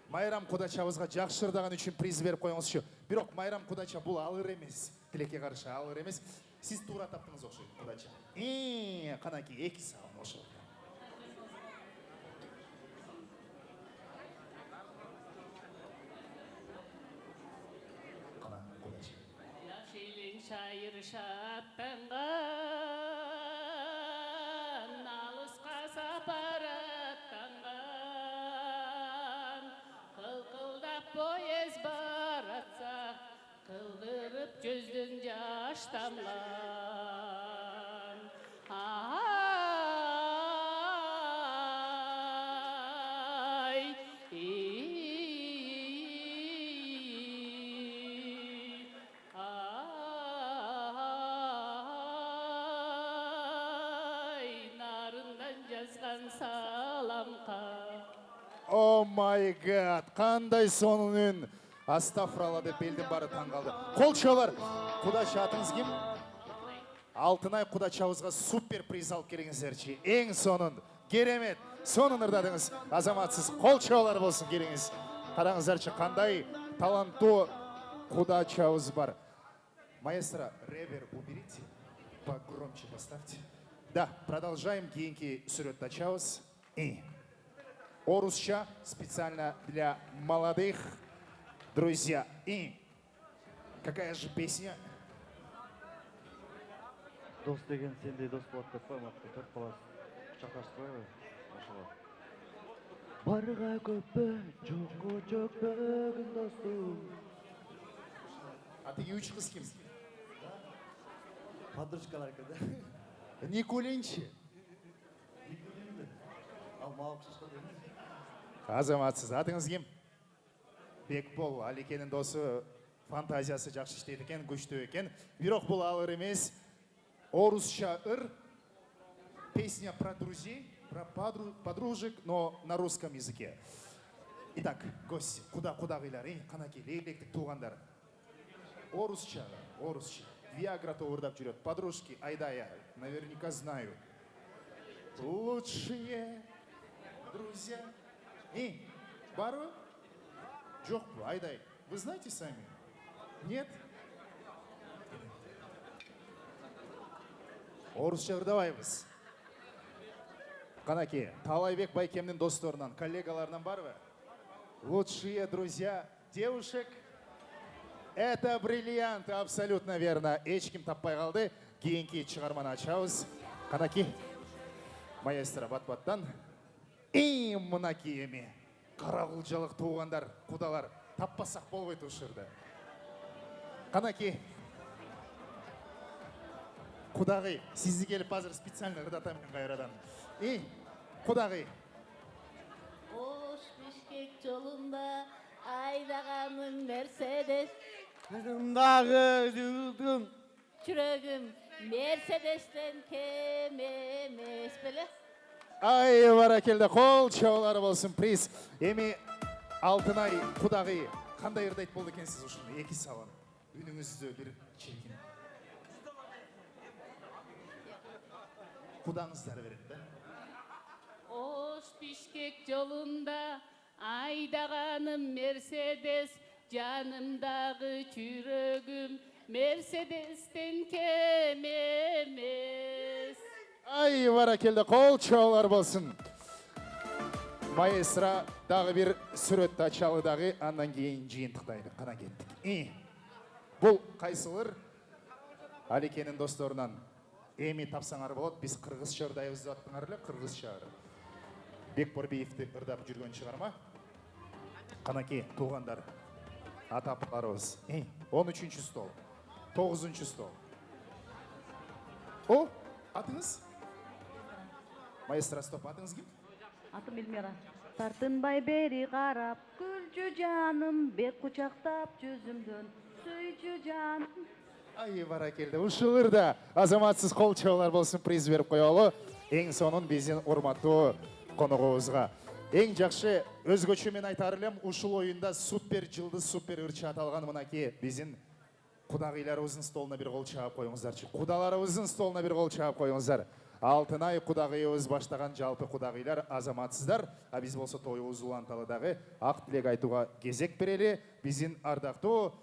Майрам Кудачабызга жакшы ырдаган үчүн приз берип коюңузчу. Бирок Майрам Кудача бул алыр эмес. Тилекке каршы алыр эмес. Сиз туура таптыңыз окшойт, Кудача. Канаки 2 сабын ошол. шаттанған, алысқа сапар аттанған, қылқылдап поезд баратса, қылдырып жүздің жаш тамған. Ай, нарындан жазған саламқа. О май гад, қандай соның үн. Астафралла деп белдің бары таңғалды. Қолшалар, құдача атыңыз кім? Алтынай құдачауызға супер приз алып келіңіздерші. Ең соның, керемет, соның ырдадыңыз. Азаматсыз қолшалар болсын келіңіз. Қараңыздаршы, қандай талантты құдачауыз бар. Маэстро, ревер уберите, погромче поставьте. Да, продолжаем кейінгі сүрет начауыз. И орусча специально для молодых. Друзья, и какая же песня? Дос деген сендей дос болады деп қой, мықты төрт баласы құшақтасып қой. Барға көппе, жоққа жоқпегін достым. А ты ючқыз кім? Подружкалар кеді. Никулинчи. Ал мауық шашқа дейміз. Азаматсыз, атыңыз кім? Бекбол, Аликенің досы фантазиясы жақсы іштейді екен, күшті екен. Бирок бұл алыр емес. Орусша ыр, песня про друзей, про подружек, но на русском языке. Итак, гости, куда-кудағилар, қанакей, лейлектік туғандар. Орусша. Виагра тоғырдап жүрет. Подружки, айдая, наверняка знаю. Лучшие друзья. Бару? Жоқ, айдай. Вы знаете сами? Нет? Орысша ырдабайбыз. Қанакей, Талайбек Байкемнің достарынан, коллегаларынан бар ба? Лучшие друзья девушек. Это бриллиант, абсолютно верно. Ешкім таппай қалды. Кейінгі шығарманы ашауыз. Қанакей, маэстро бат-баттан. Мына киеме. Қарағылжалық туғандар, құдалар, таппасақ болбай тұшырды. Қанакей, құдағи, сізді келіп азыр специально ырдатамын қайрадан. Құдағи. Ош Бишкек жолында айдағаным Мерседес. Қырымдағы жүрдім. Жүрегім Мерседестен кем емес біле. Ай, баракелді, қол чаулары болсын, приз. Алтынай, құдағи, қандай ырдайт болды екенсіз үшін? Екі салын. Үніңізді бір чекен. Құдаңыздар береді. Ош Бишкек жолында айдағаным Мерседес, жанымдағы жүрегім Мерседестен кем емес. Ай, баракелді, қол чаулар болсын. Маэстро дағы бір сүрет ачалыдағы, андан кейін жиынтықтайды. Қана кеттік. Бұл қайсылыр? Аликенің достарынан тапсаңар болады. Біз қырғыз шағырдайыз аттыңарлы, қырғыз шағыры. Бекборбиевті ырдап жүрген шығарма. Қанакей, туғандар, атапыларымыз. 13-ші стол, 9-ші стол. О, атыңыз? Маэстро, стоп, атыңыз кім? Атым Эльмира. Тартынбай бери қарап, күлчү жаным, бет құшақтап жүзімден, сүйчү жаным. Ай, баракелді, ұшылырда азаматсыз қол чаулар болсын, приз беріп қойалы. Ең сонын безен ұрмату қонығуызға. Ең жақшы өзгөчі мен айтарылым, ұшыл ойында супер жылды, супер ұрчы аталған мұнаке безен құдағиларымыздың столына бір қол чағып қойыңыздар. Құдаларымыздың столына бір қол чағып қойыңыздар. Алтынай құдағиымыз баштаған жалпы құдағилар азаматсыздар. Біз болса тойымыз уланталыдағы ақ тілек айтуға кезек берелі. Біздің ардақту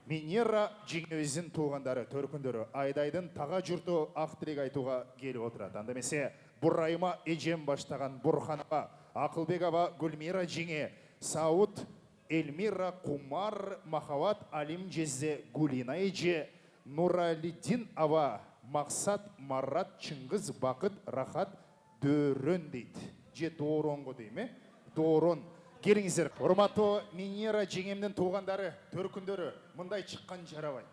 Минера жеңөздің туғандары, төркіндері Айдайдың таға жүрті ақ тілек айтуға келіп отырады. Андамесе Бұрайма ежем баштаған Бұрханға, Ақылбек аба Гүлмира жеңе, Сауд Эльмира Кумар Махават Алим Жезде Гулина еже, Нуралидин ава, мақсат, марат, чыңғыз, бақыт, рахат, дөрін дейді. Же доронғы дейме? Дорон. Келіңіздер. Урматтуу Минера жеңемнің туғандары, төркүндөрү мындай шыққан жарабайды.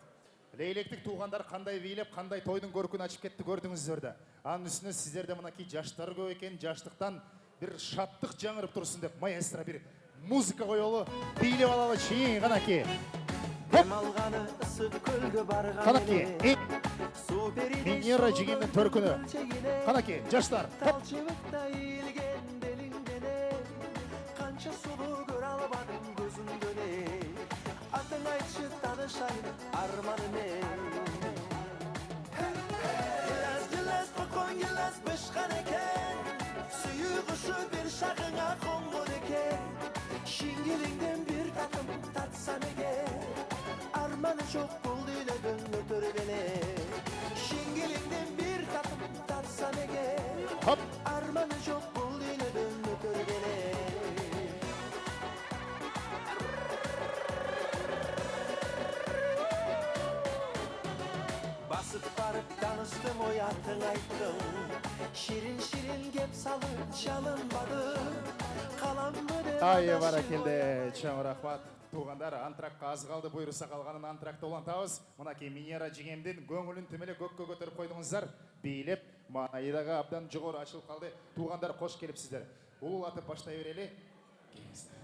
Лейлектік туғандар қандай бейлеп, қандай тойдың көркін ашып кетті көрдіңіздер да. Аның үстіне сіздерде мынакей жаштар көп екен, жаштықтан бір шаттық жаңырып тұрсын деп, маэстро бір музыка қойылы, бейлеп алалы шейін қанаке. Қанаке, Минера жеңемнің төркүні. Қанаке, жаштар. Sulu gör almadım gözümde ne Adın ayçı tanışayım armanı ne Gilas kokon gilas bışkan eken Suyu kuşu bir şakına kongo deken Şingilinden bir takım tatsanı gel Armanı çok buldu ile dönütür beni Şingilinden bir takım tatsanı gel Armanı çok buldu ile dönütür beni Basıp barıp danıştım o yatın ayttım Şirin şirin gep salıp çalınmadı Kalan mı ne Ай, баракелде, чоң рахмат. Туғандар, антракқа аз қалды, бұйырса қалғанын антракта olan табыз. Мынаки Минера жеңемден көңілін түмелі көкке көтеріп қойдыңыздар. Бейлеп, майдаға абдан жұғыр ашылып қалды. Туғандар, қош келіпсіздер. Улатып баштай берелі. Келіңіздер.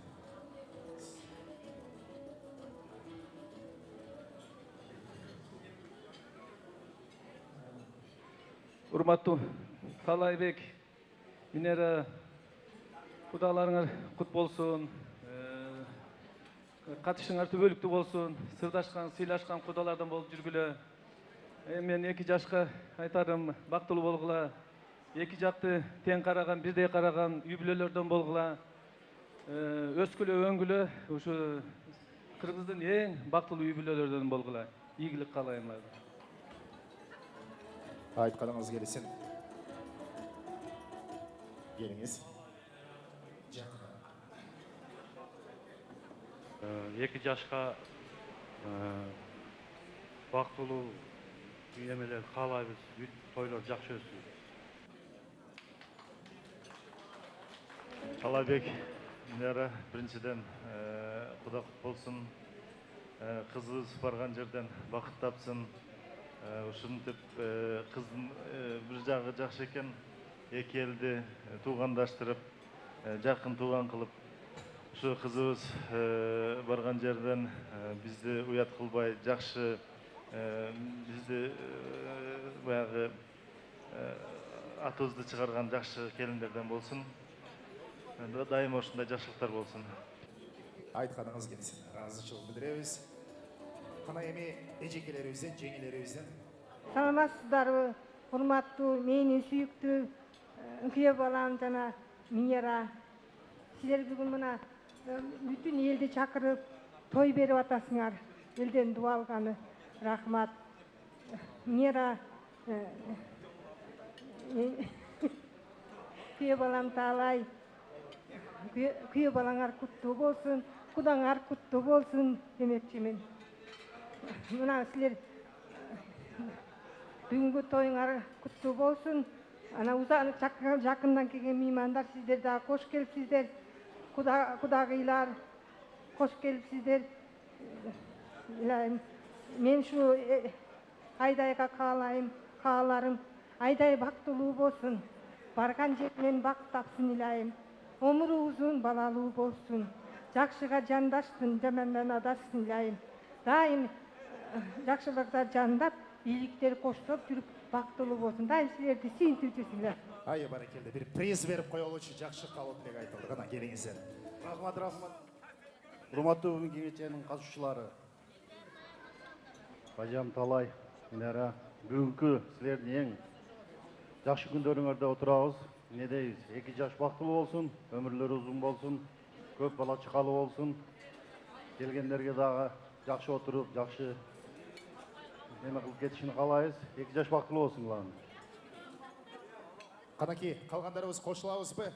Урматтуу Талайбек, Минера, кудаларыңар кут болсун, катышыңар түбөлүктүү болсун, сырдашкан, сыйлашкан кудалардан болуп жүргүлө. Мен 2 жашка айтарым, бактылуу болгула, 2 жакты тең караган, бирдей караган үй бүлөлөрдөн болгула, өскүлө, өңгүлө, ушу Кыргыздын эң бактылуу үй бүлөлөрдөн болгула. Ийгилик каалайм. Айтқаныңыз келесін. Келіңіз. 2 жашқа бактылуу үйемелер каалайбыз, тойлор жакшы өссүн. Талайбек, Минера, биринчиден Кудай кут болсун. Кызыбыз барган жерден бакыт тапсын. Ушинтип кыздын бир жагы жакшы экен, эки элди туугандаштырып, жакын тууган кылып, ушу кызыбыз барган жерден бизди уят кылбай, жакшы бизди баягы атыбызды чыгарган жакшы келиндерден болсун. Дайыма ушундай жакшылыктар болсун. Айтқаныңыз келесін. Разычылык билдиребиз. Кана эми эжекелерибизден, жеңелерибизден. Саламатсыздарбы, урматтуу, менин сүйүктүү күйөө балам жана Минера. Силер бүгүн мына бүтүн элди чакырып той берип атасыңар. Элден дуа алганы рахмат. Минера күйөө балам Таалай. Күйөө балаңар куттуу болсун, кудаңар куттуу болсун демекчимин. Мына силер бүгүнкү тоюңар куттуу болсун. Ана узак жакындан келген меймандар сиздер дагы кош келипсиздер. Кудагыйлар кош келипсиздер. Мен ушу Айдайга кааларым Айдай бактылуу болсун. Барган жеринен бакыт тапсын илайым. Өмүрү узун, балалуу болсун. Жакшыга жандашсын, жамандан адашсын илайым. Дайым жакшылыкта жандап, ийгиликтер коштоп жүрүп бактылуу болсун. Дайым силерди сүйүнтүп жүрсүңөр. Ай, баракелде, бир приз берип коелучу жакшы калып деп айтылды. Кана келиңиздер. Рахмат, рахмат. Урматтуу бүгүнкү кеңешенин катышуучулары. Бажам Талай, Минера, бүгүнкү силердин эң жакшы күндөрүңөрдө отурабыз. Не дейбиз? 2 жаш бактылуу болсун, өмүрлөрү узун болсун, көп бала чыкалуу болсун. Келгендерге дагы жакшы отуруп, жакшы неме кылып кетишин каалайбыз. 2 жаш бактылуу болсуңлар. Канаки, калгандарыбыз кошулабызбы?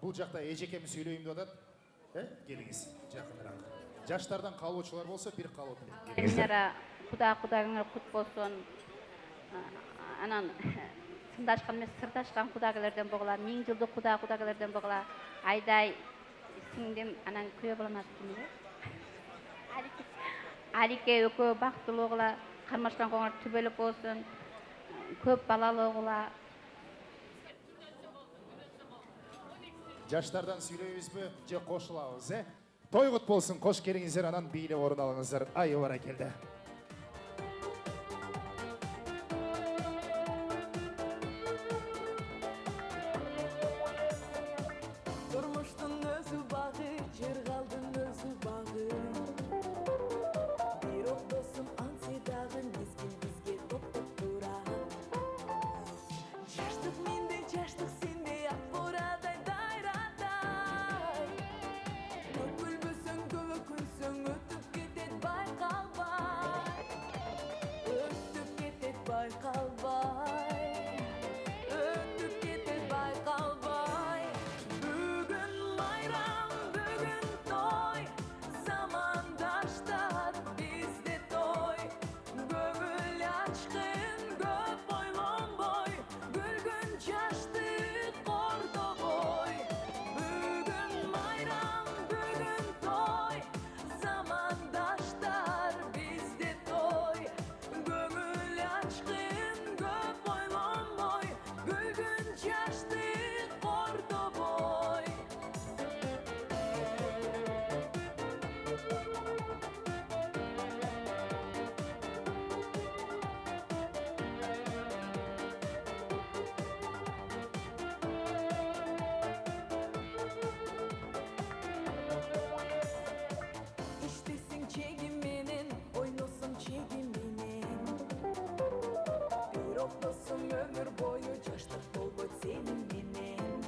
Бул жакта эжекем сүйлөйм деп атат. Келиңиз, жакыныраак. Жаштардан калуучулар болсо бир калуу. Минера Кудагыңар кут болсун. Анан сындашкан эмес, сырдашкан кудагылардан болгула, 1000 жылдык кудагылардан болгула. Айдай сиңдим анан күйөө болмас кимде? Алике экөө бактылуу болгула, кармашкан коңор түбөлүк болсун. Көп балалуу болгула. Жаштардан сүйлөйбүзбү, же кошулабыз, Той кут болсун, кош келиңиздер, анан бийлеп орун алыңыздар. Айы бара келди. Durmuştun özü bağı, çırgaldın özü bağı. Bir oktosun ansidağın, bizge top dura. Çaştık minde, çaştık sinde, yak buraday dayraday. Öpülbüsün, kövükünsün, ötüp getet baykalbay. Ötüp getet baykalbay. Ötüp getet baykalbay. Bugün bayram, bugün toy. Zamandaşlar bizde toy. Gömül açkın, göp boylon boy. Gülgün çaştı, kordo boy. Bugün bayram, bugün toy. Zamandaşlar bizde toy. Gömül açkın, göp boylon boy. Gülgün çaştı, kordo boy. İştesin çegiminin, oynosun çegiminin. Bir oktosun ömür boyu, çaştık bolboy senin menen.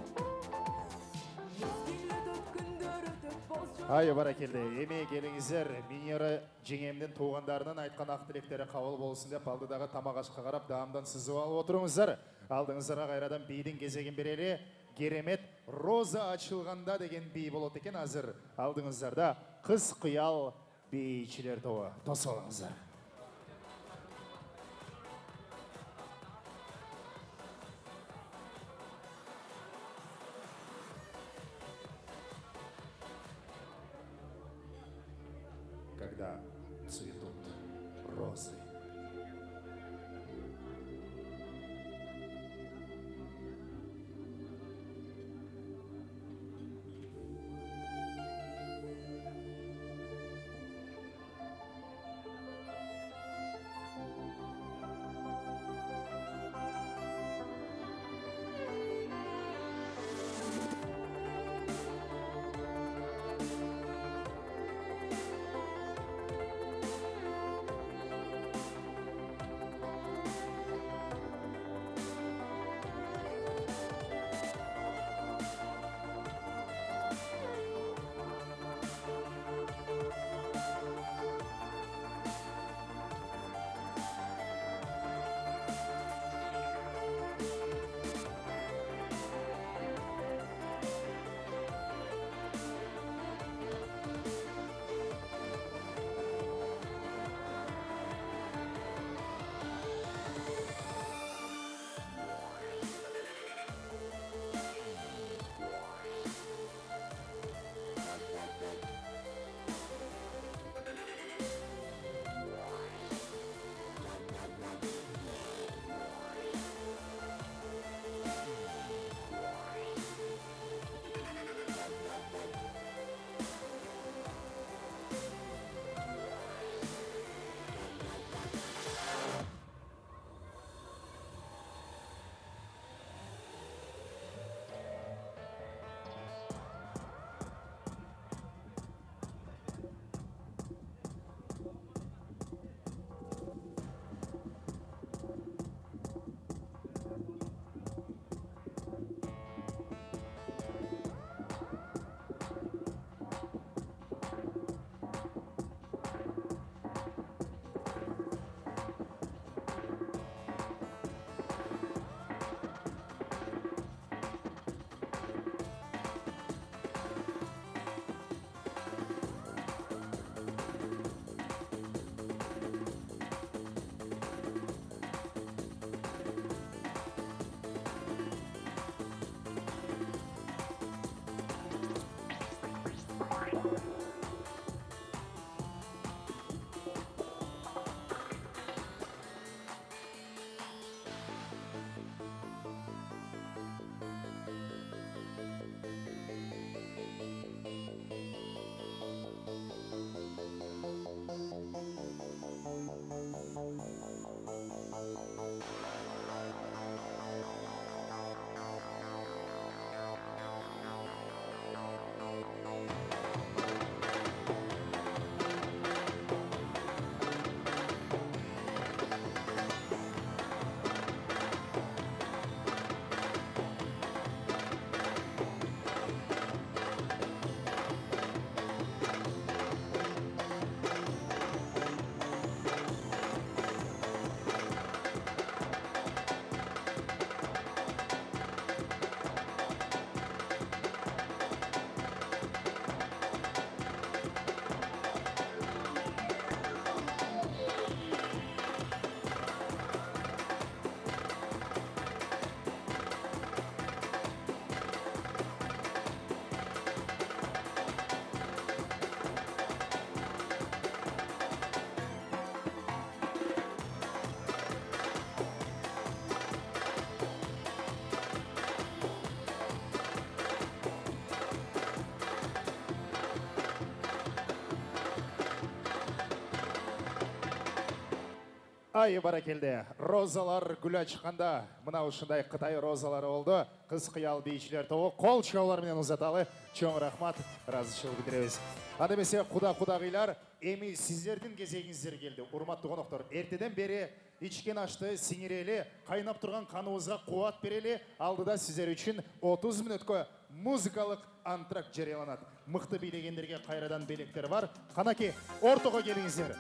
Mezgili dötkündür ötüp boz жол. Айы бара келди. Эми келиңиздер, Миньера жеңемдин туугандарынын айткан ак тилектери кабыл болсун деп алдыдагы тамак ашка карап даамдан сызып алып отуруңуздар. Алдыңыздарга кайрадан бийдин кезегин берели. Керемет роза ачылганда деген бий болот экен азыр. Алдыңыздарда кыз кыял бийчилер тобу. Тосуп алыңыздар. Когда цветут розы. Ай баракелде. Розалар гүл ашқанда, мына ушындай Қытай розалары болды. Қыз қиял бейшілер тобы қол шауларымен ұзаталы. Чоң рахмат, разышылық бітіреміз. Адемесе құда-құдағилар, эми сіздердің кезегіңіздер келді. Урматты қонақтар, ертеден бері ичкен ашты, сіңірелі, қайнап тұрған қануызға қуат берелі, алдыда сіздер үшін 30 минутқа музыкалық антракт жарияланады. Мықты билегендерге қайрадан белектер бар. Қанаке, ортаға келіңіздер.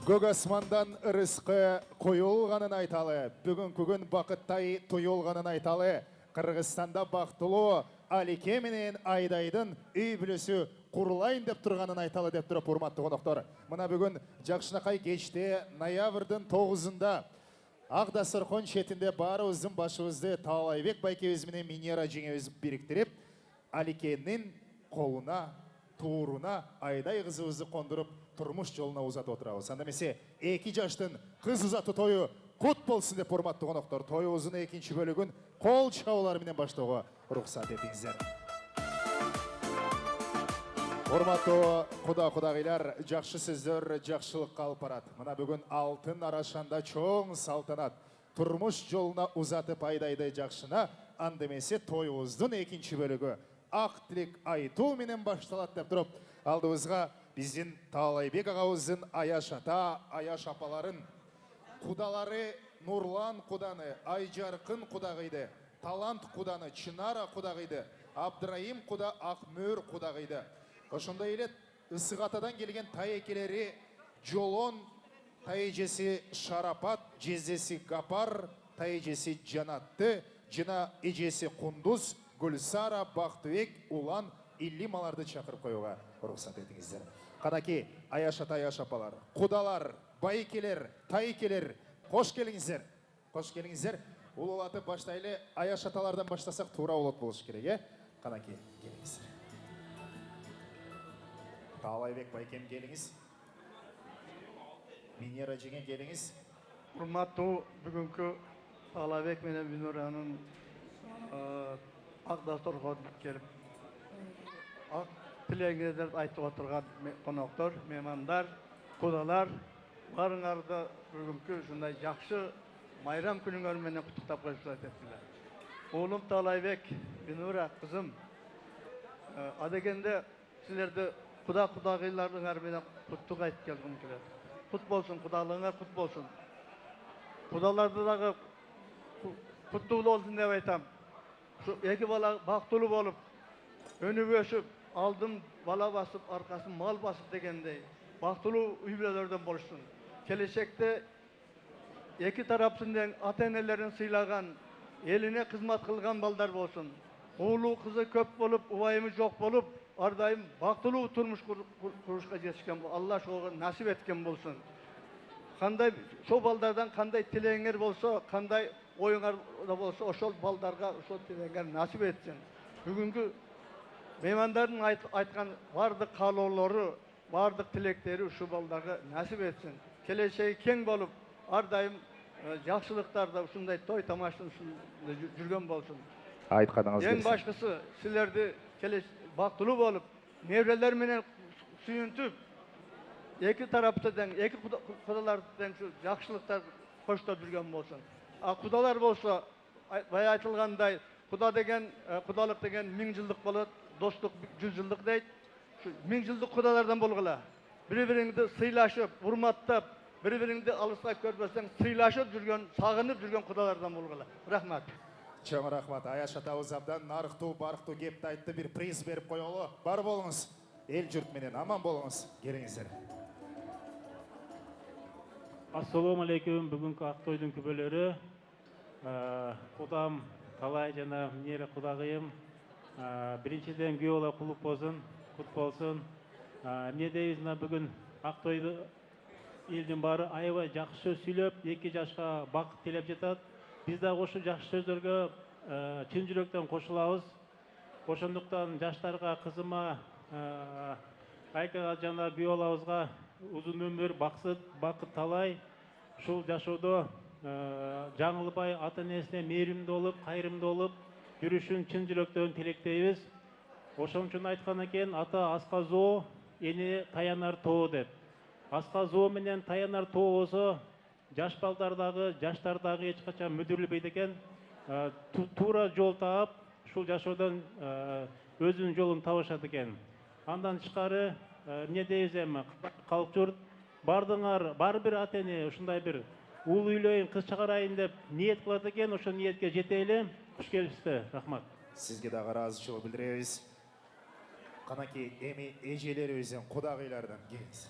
Көк асмандан рызқы қойылғанын айталы, бүгін бақыттай тойылғанын айталы. Қырғызстанда бақтылы Алике менен Айдайдың үй бүлісі құрылайын деп тұрғанын айталы деп тұрып, урматты қонақтар. Мына бүгін Жақшынақай кеште ноябрьдің 9-ында Ақ-дастархан шетінде барыбыздың башыбызды Таалайбек байкебіз менен Минера жеңебіз біріктіріп, Аликенің қолына, туырына Айдай қызыбызды қондырып, тұрмыш жолына ұзат отырабыз. Андамесе, 2 жаштың қыз ұзаты тойы құт болсын деп, урматты қонақтар. Тойымыздың екінші бөлігін қол шауларымен баштауға рұқсат етіңіздер. Урматты құда-құдағилар, жақшы сөздер жақшылыққа алып барады. Мына бүгін алтын арашанда чоң салтанат. Тұрмыш жолына ұзатып Айдайды жақшына, андемесе тойымыздың екінші бөлігі ақ тілек айту менен башталады деп тұрып, алдымызға біздің Таалайбек ағауыздың Аяш ата, Аяш апаларын, құдалары Нұрлан құданы, Айжарқын құдағайды, Талант құданы, Чинара құдағайды, Абдраим құда, Ақмөр құдағайды. Ошында елет Исығатадан келген тайекелері Жолон, тайежесі Шарапат, жезесі Гапар, тайежесі Жанатты, жына ежесі Құндыз, Гүлсара, Бақтыбек, Улан, Иллималарды шақырып қоюға рұқсат етіңіздер. Қанаки, Аяш ата, Аяш апалар, құдалар, байкелер, тайекелер, қош келіңіздер. Қош келіңіздер. Улылаты баштайлы Аяш аталардан баштасақ тура улат болыш керек, Қанаки, келіңіздер. Таалайбек байкем келіңіз. Минера жеңен келіңіз. Урматтуу бүгүнкү Таалайбек менен Минераның Ақ-дастархан келип ак тилегиңерди айтып отурган коноктор, меймандар, кудалар, барыңарды бүгүнкү ушундай жакшы майрам күнүңөр менен куттуктап коюшулар дептилер. Оолум Таалайбек, Минера кызым, адегенде силерди құда-құдағиларыңар менен құттық айтып келгім келеді. Құт болсын, құдалығыңар құт болсын. Құдаларды дағы құттулы болсын деп айтам. Екі бала бақтылы болып, өніп өсіп, алдым бала басып, арқасын мал басып дегендей, бақтылы үйбелерден болсын. Келешекте екі тарапсынден ата-енелерін сыйлаған, еліне қызмат қылған балдар болсын. Оğlu kızı köp bolup, uvayımı жоқ bolup, ардайым бақтылы тұрмыш құрышқа жетішкен. Allah şoğu nasip etken bolsun. Қандай шо балдардан қандай тілеңер болса, қандай ойыңар да болса, ошол балдарға ошол тілеңер насip etsin. Бүгінгі меймандардың айтқан бардық қалаулары, бардық тілектері ошол балдарға насip etsin. Келешегі кең болып, ардайым жақсылықтарда ушундай той тамашын жүрген болсын. Айтқаныңыз Ең башқысы сілерді бақтылы болып, неврелер менен сүйінтіп, екі тараптыдан, екі құдалардан жақшылықтар қоштап жүрген болсын. Құдалар болса, бай айтылғандай, құдалық деген 1000 жылдық болады, достық 100 жылдық дейді. 1000 жылдық құдалардан болғыла. Бір-біріңді сыйлашып, урматтап, бір-біріңді алысқа көрбесең, сыйлашып жүрген, сағынып жүрген құдалардан болғыла. Рахмат. Чоң рахмат. Аяш атабыз абдан нарықту, барықту кепті айтты, бір приз беріп қойылы. Бар болыңыз. Ел жұрт менен аман болыңыз. Келіңіздер. Ассаламу алейкум. Бүгінгі Ақтойдың күбелері. Құдам Талай жана Минера құдағыйым. Біріншіден Геола құлып болсын, құт болсын. Не дейізіна бүгін Ақтойды елдің бары айва жақсы сөйлеп, 2 жашқа бақыт телеп жетады. Biz de qoşu жақсы сөздерге чын жүректен қосылабыз. Ошондуктан жаштарға, кызыма, Айкаға жана Гүйолабызга uzun ömür, бақыт талай. Шул жашоодо жаңылбай, ата-энесине мээримдүү болуп, кайрымдуу болуп, жүрүшүн чын жүрөктөн тилектейбиз. Ошон үчүн айткан экен, ата аска зоо, эне таянар тоо деп. Аска зоо менен таянар тоо болсо, жаш балдардагы, жаштардагы эч качан мүдүрүлбөйт экен. Туура жол таап, ушул жашоодон өзүнүн жолун табышат экен. Андан тышкары эмне дейбиз эми, калк журт бардыңар, бар бир ата-эне ушундай бир уул үйлөйүн, кыз чыгарайын деп ниет кылат экен, ошол ниетке жетели. Куш келипсиздер. Рахмат. Сизге дагы ыраазычылык билдиребиз. Канаки эми эжелерибизден, кудагыйлардан келиңиз.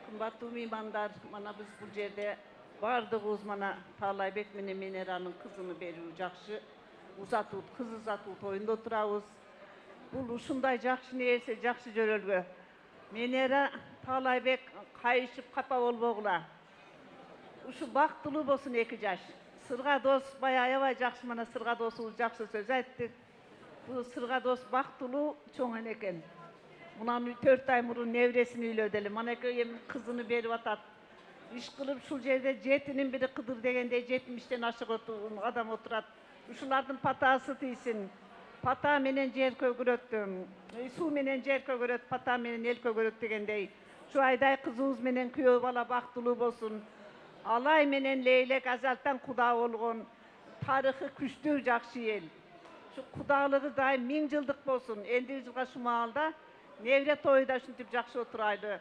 Kımbatlı meymanlar, mana biz bu yerde bardığız mana Taalaybek mene Meneranın kızını beriyor jakşı. Uzatut, kız uzatut oyunda oturabız. Bul uşunday jakşı neyse jakşı jörölgö. Menera Taalaybek kayışıp kapa bolbogula. Uşu baktılуу bolsun 2 jaş. Sırga dos bayayabay jakşı mana sırga dosu jakşı söz ayttık. Bu sırga dos baktılуу çoğan eken. Bundan 4 ay murun nevresini üylödeli. Maneke kızını berip atat. İş kılıp şu yerde jetinin biri kıdır degende 70'ten aşık adam oturat. Uşulardın patası tiysin. Pata menen jer kögüröttüm. Su menen jer kögüröt, pata menen el kögüröt degendey. Şu ayday kızımız menen kuyov bala baktılуу bolsun. Alay menen Leylek azaltan kuda olgun. Tarıхы күчтүү jakşı el. Şu kudalығы daim 1000 yıldık bolsun. Endi yılga şu maalda nevre toyda şuntip jakşı oturaydı.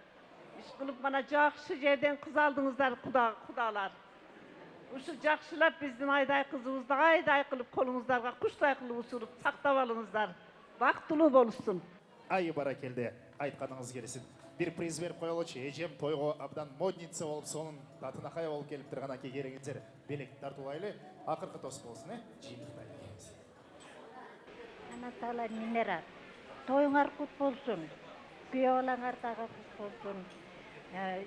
İş kılıp bana jakşı yerden kız aldыңыздар kudalar. Uşu jakşılap bizdin ayday kızımızda ayday kılıp kolunuzlarga kuşтай kılıp usurup saktap alыңыздар. Baktılуу boluşsun. Ай баракелде, айтқаныңыз келсін. Bir приз беріп қойылычы, ежем тойға абдан модница болып, соның татынақай болып келіп тұрған әке кереңіздер белек тартулайлы, ақырқы тос болсын, жиынтықтай. Ана Таалай Менера, тойыңар кут болсын, күйөө балаңар дагы кут болсын.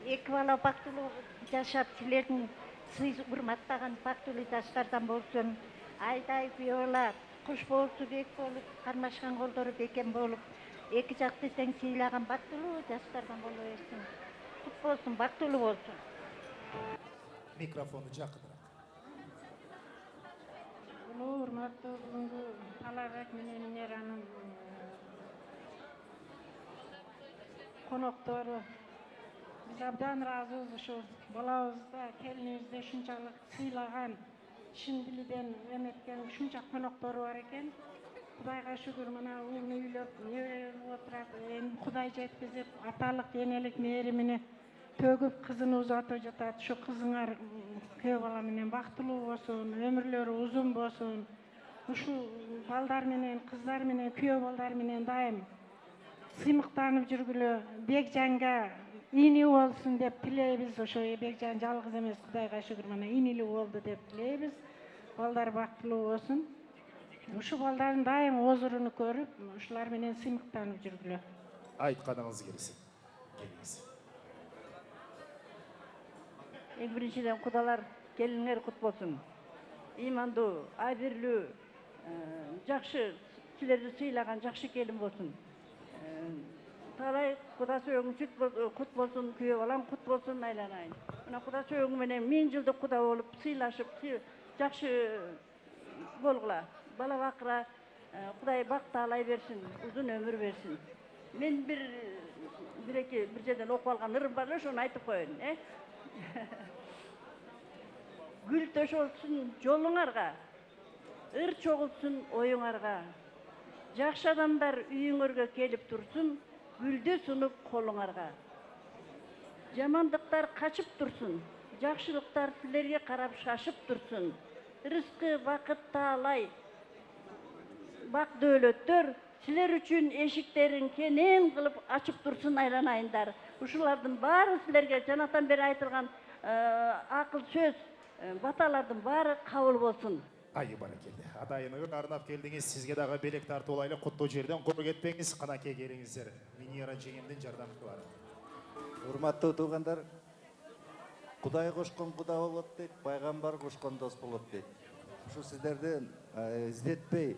2 бала бактылуу жашап, силердин сый урматтаган бактылуу жаштардан болсын. Айдай күйөө бала куш болсу бек болуп, кармашкан колдору бекен болуп, 2 жакты тең сыйлаган бактылуу жаштардан боло берсин. Кут болсын, бактылуу болsun. Mikrofonu жақынырақ. Урматтуу бүгүнкү Таалайбек менен Менеранын коноктору. Биз абдан ыраазыбыз ушул балабызды, келинибизди ушунчалык сыйлаган, чын дилиден эметкен ушунча коноктору бар экен. Кудайга шүгүр, мына уулун үйлөп, неберелер отурат, эми Кудай жеткизип, аталык энелик мээримини төгүп кызын узатып жатат. Ушу кызыңар күйөө бала менен бактылуу болсун, өмүрлөрү узун болсун. Ушул балдар менен, кыздар менен, күйөө балдар менен дайым сыймыктанып жүргүлө, Бекжанга ийни болсун деп тилейбиз. Ошо Бекжан жалгыз эмес, Кудайга шүгүр, мына ийнилүү болду деп тилейбиз. Балдар бактылуу болсун. Ушу балдардын дайым озуруну көрүп, ушулар менен сыймыктанып жүргүлө. Айтқаныңыз келсін. Келіңіз. Эң биринчиден кудалар келиңер кут болсун. Ыймандуу, абирлүү, жакшы силерди сыйлаган жакшы келин болсун. Таалай куда сөөгүң кут болсун, күйөө балам кут болсун айланайын. Мына куда сөөгүң менен 1000 жылдык куда болуп, сыйлашып, жакшы болгула. Бала бакыра, Кудай бак таалай берсин, узун өмүр берсин. Мен бир жерден окуп алган ырым бар эле, ошону айтып коеюн, Гүл төшөлсүн жолуңарга, ыр чогулсун оюңарга. Жакшы адамдар үйүңөргө келип турсун, гүлдү сунуп колуңарга. Жамандыктар качып турсун, жакшылыктар силерге карап шашып турсун. Рызкы, бакыт таалай, бак дөөлөттөр силер үчүн эшиктерин кенен кылып ачып турсун айланайындар. Ушулардын баары силерге жанатан бери айтылган акыл сөз, баталардын баары кабыл болсун. Ай баракелде. Атайыныгын арнап келдіңіз, сізге дағы белек тартулайлы құтты жерден құр кетпеңіз, қанаке келіңіздер. Менера жеңемден жардам қылары. Урматтуу туугандар, Кудай кошкон куда болот дейт, пайгамбар кошкон дос болот дейт. Ушу сиздерден издетпей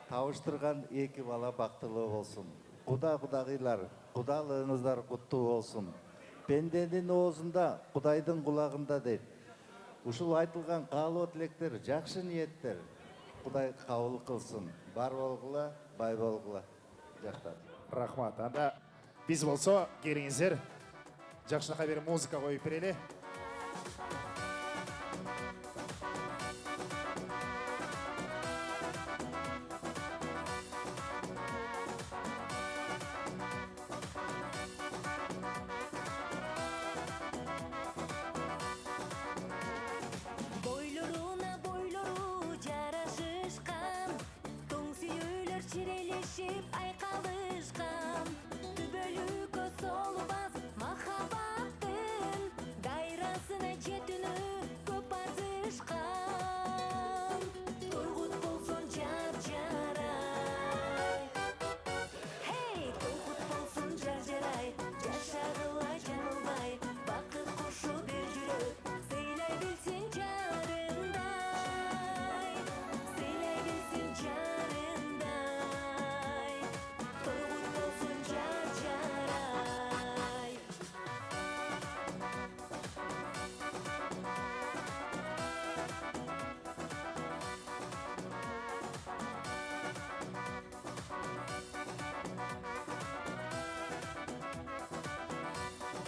табыштырган 2 бала бактылуу болсун. Кудагыйлар, кудалыгыңыздар куттуу болсун. Пенденин оозунда, Кудайдын кулагында дейт. Ушул айтылган каалоо тилектер, жакшы ниеттер Кудай кабыл кылсын. Бар болгула, бай болгула. Жактан. Рахмат. Анда биз болсо келиңиздер. Жакшынакай бери музыка коюп берели. Бойлору жарашышкан, тоң сүйүүлөр чирелешип айкалышкан. Түбөлүккө солубас махаббаттын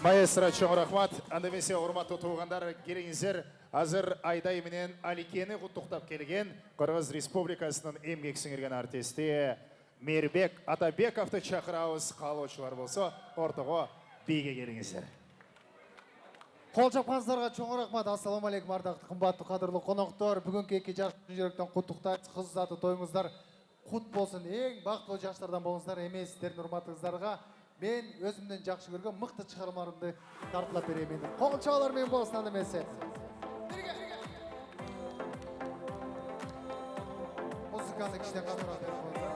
Маэстро чоң рахмат. Андемесе урматтуу туугандар, келиңиздер. Азыр Айдай менен Аликени куттуктап келген Кыргыз Республикасынын эмгек сиңирген артисти Мейирбек Атабековду чакырабыз. Каалоочулар болсо, ортого бийге келиңиздер. Кол чапкансыздарга чоң рахмат. Ассаламу алейкум, ардактуу кымбаттуу кадырлуу коноктор. Бүгүнкү эки жаш жүрөктөн куттуктайбыз. Кыз узатуу тоюңуздар кут болсун. Эң бактылуу жаштардан болуңуздар. Эми сиздердин урматыңыздарга мен өзүмдөн жакшы көргөн мыкты чыгармаларымды тартылап берейин. Кол чабуулар менен болсун анда эмесе. Музыканы кичине катыраак берип коюңуздар.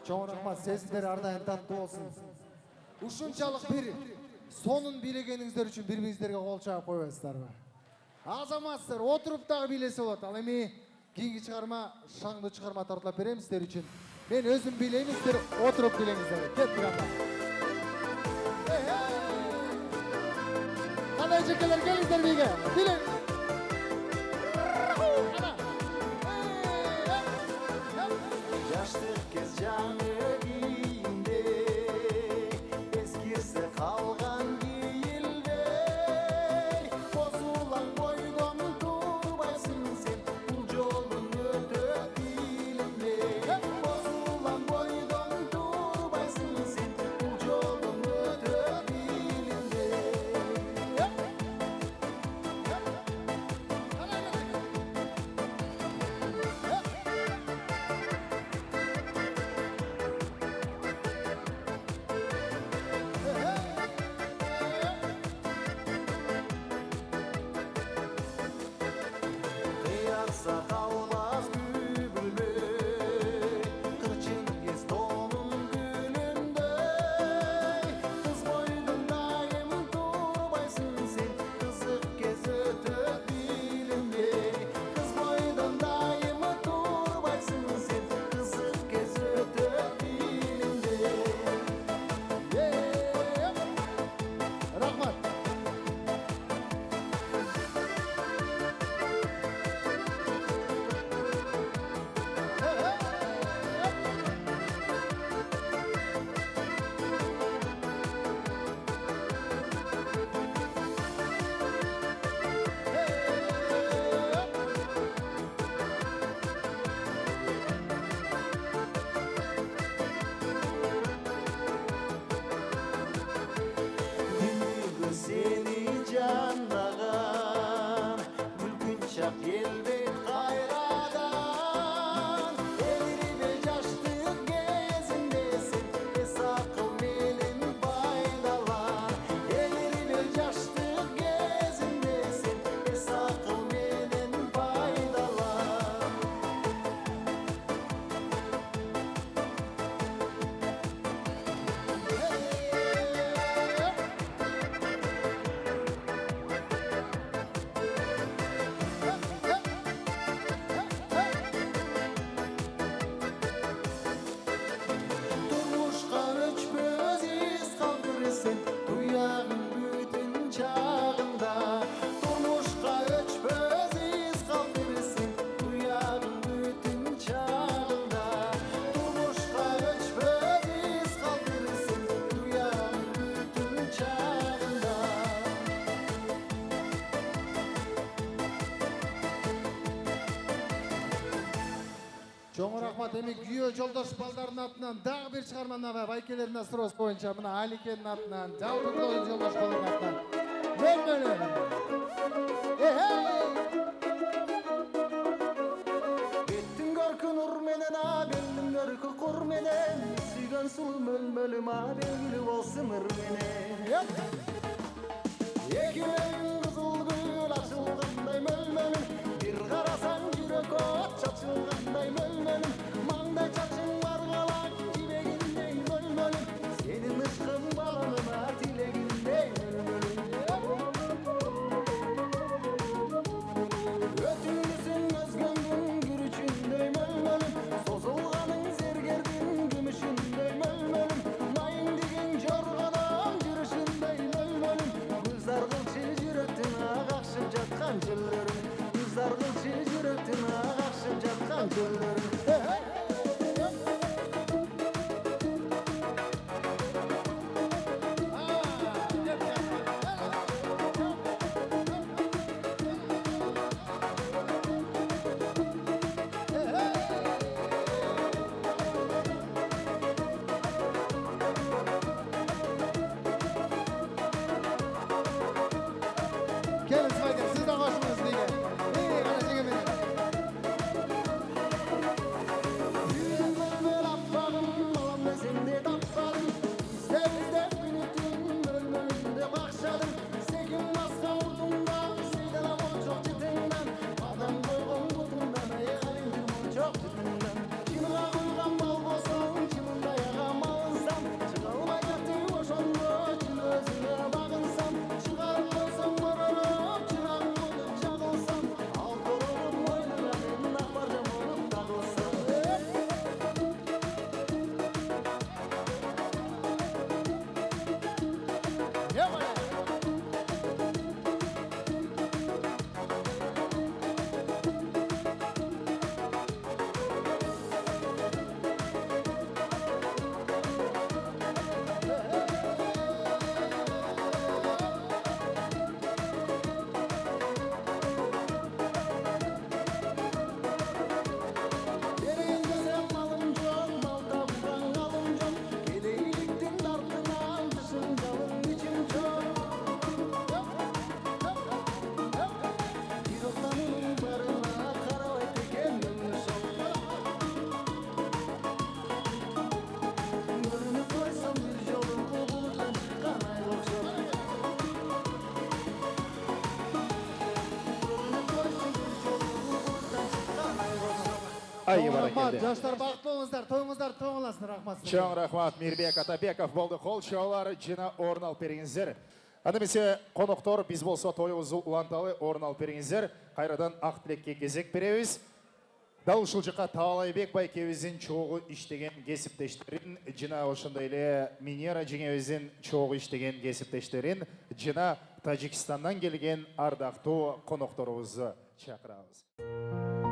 Чоң рахмат, сезімдер ардайым таттуу болсун. Ушунчалык бир сонун бийлегениңиздер үчүн бири-бириңиздерге кол чаап койбойсуздарбы? Азаматсыздар, отуруп дагы бийлесе болот. Ал эми кийинки чыгарма, шаңдуу чыгарма тартылап берем сиздер үчүн. Мен өзүм бийлейм, сиздер отуруп бийлеңиздер. Кеттик анда. Кандай жекелер келиңиздер бийге? Билең. Жаштык кез жаңы кийимде эскирсе калган кийилбей, бозулаң бойдон Чоң рахмат. Эми күйөө жолдош балдардын атынан дагы бир чыгарманы байкелердин суроосу боюнча мына Аликенин атынан, жалпы жолдош балдардын атынан. Мөлмөлү. Беттің көркі нұр менен, белдің көркі құр менен, сүйген сұлу мөлмөлім белгілі болсын ыр менен. Екі мөлің қызыл гүл ашылғандай мөлмөлім, бір қарасаң жүрек от шашылғандай мөлмөлім, маңдай шашың барғалақ жібегіндей мөлмөлім, сенің ышқың баланыма тілегіндей мөлмөлім. Өтіңгісің өзгөңдің күрүчүндөй мөлмөлім, созулганың зергердин күмүшүндөй мөлмөлім, майың деген жоргодан жүрүшүндөй мөлмөлім, гүлзар кылчы жүрөктүн агакшып жаткан жөллөрүм, гүлзар кылчы жүрөктүн агакшып жаткан жөллөрүм. Келin Смайдер, siz de koşunuz diye. İyi, kardeşim benim. Yürü mölmöl appağım, malam ben sende tappadım, İzde günütün mölmölünde bakşadım, sekin maska vurdumda, seydana bu çok çetinden, adam koygun kutundan, ayağın durmun çok çetinden. Çimğa koygan bal bolsam, çimında yağam alınsam, çıkalmay jatı oşonda, çil özüne bagınsam, çıkarıp koysam morarıp, çırağın olup çağılsam, al dolabın boynuna ben akbarcam olup takılsam. Benim desem malım çok, mal tabudan alım çok, Keleyliktin ardından dışın calın içim çok. Bir otlanın barına karavay teken gönlü sok. Gönlünü koysam bir yolun buluttan çıkan ay okşok. Gönlünü koysam bir yolun buluttan çıkan ay okşok. Ай, Чоң рахмат. баракелде. Жаштар бақытты болыңыздар, тойыңыздар тоңыласын, рахмат сіздерге. Чоң рахмат Мирбек Атабеков болды. Қол чоолар жина орын алып беріңіздер. Андемесе қонақтар біз болса тойымызды уланталы орын алып беріңіздер. Қайрадан ақ тілекке кезек береміз. Дауылшылжыққа Таалайбек байкебіздің чоғы іштеген кесіптештерін, жина ошындайлы Минера жеңебіздің чоғы іштеген кесіптештерін, жина Тажикстаннан келген ардақту қонақтарымызды шақырамыз.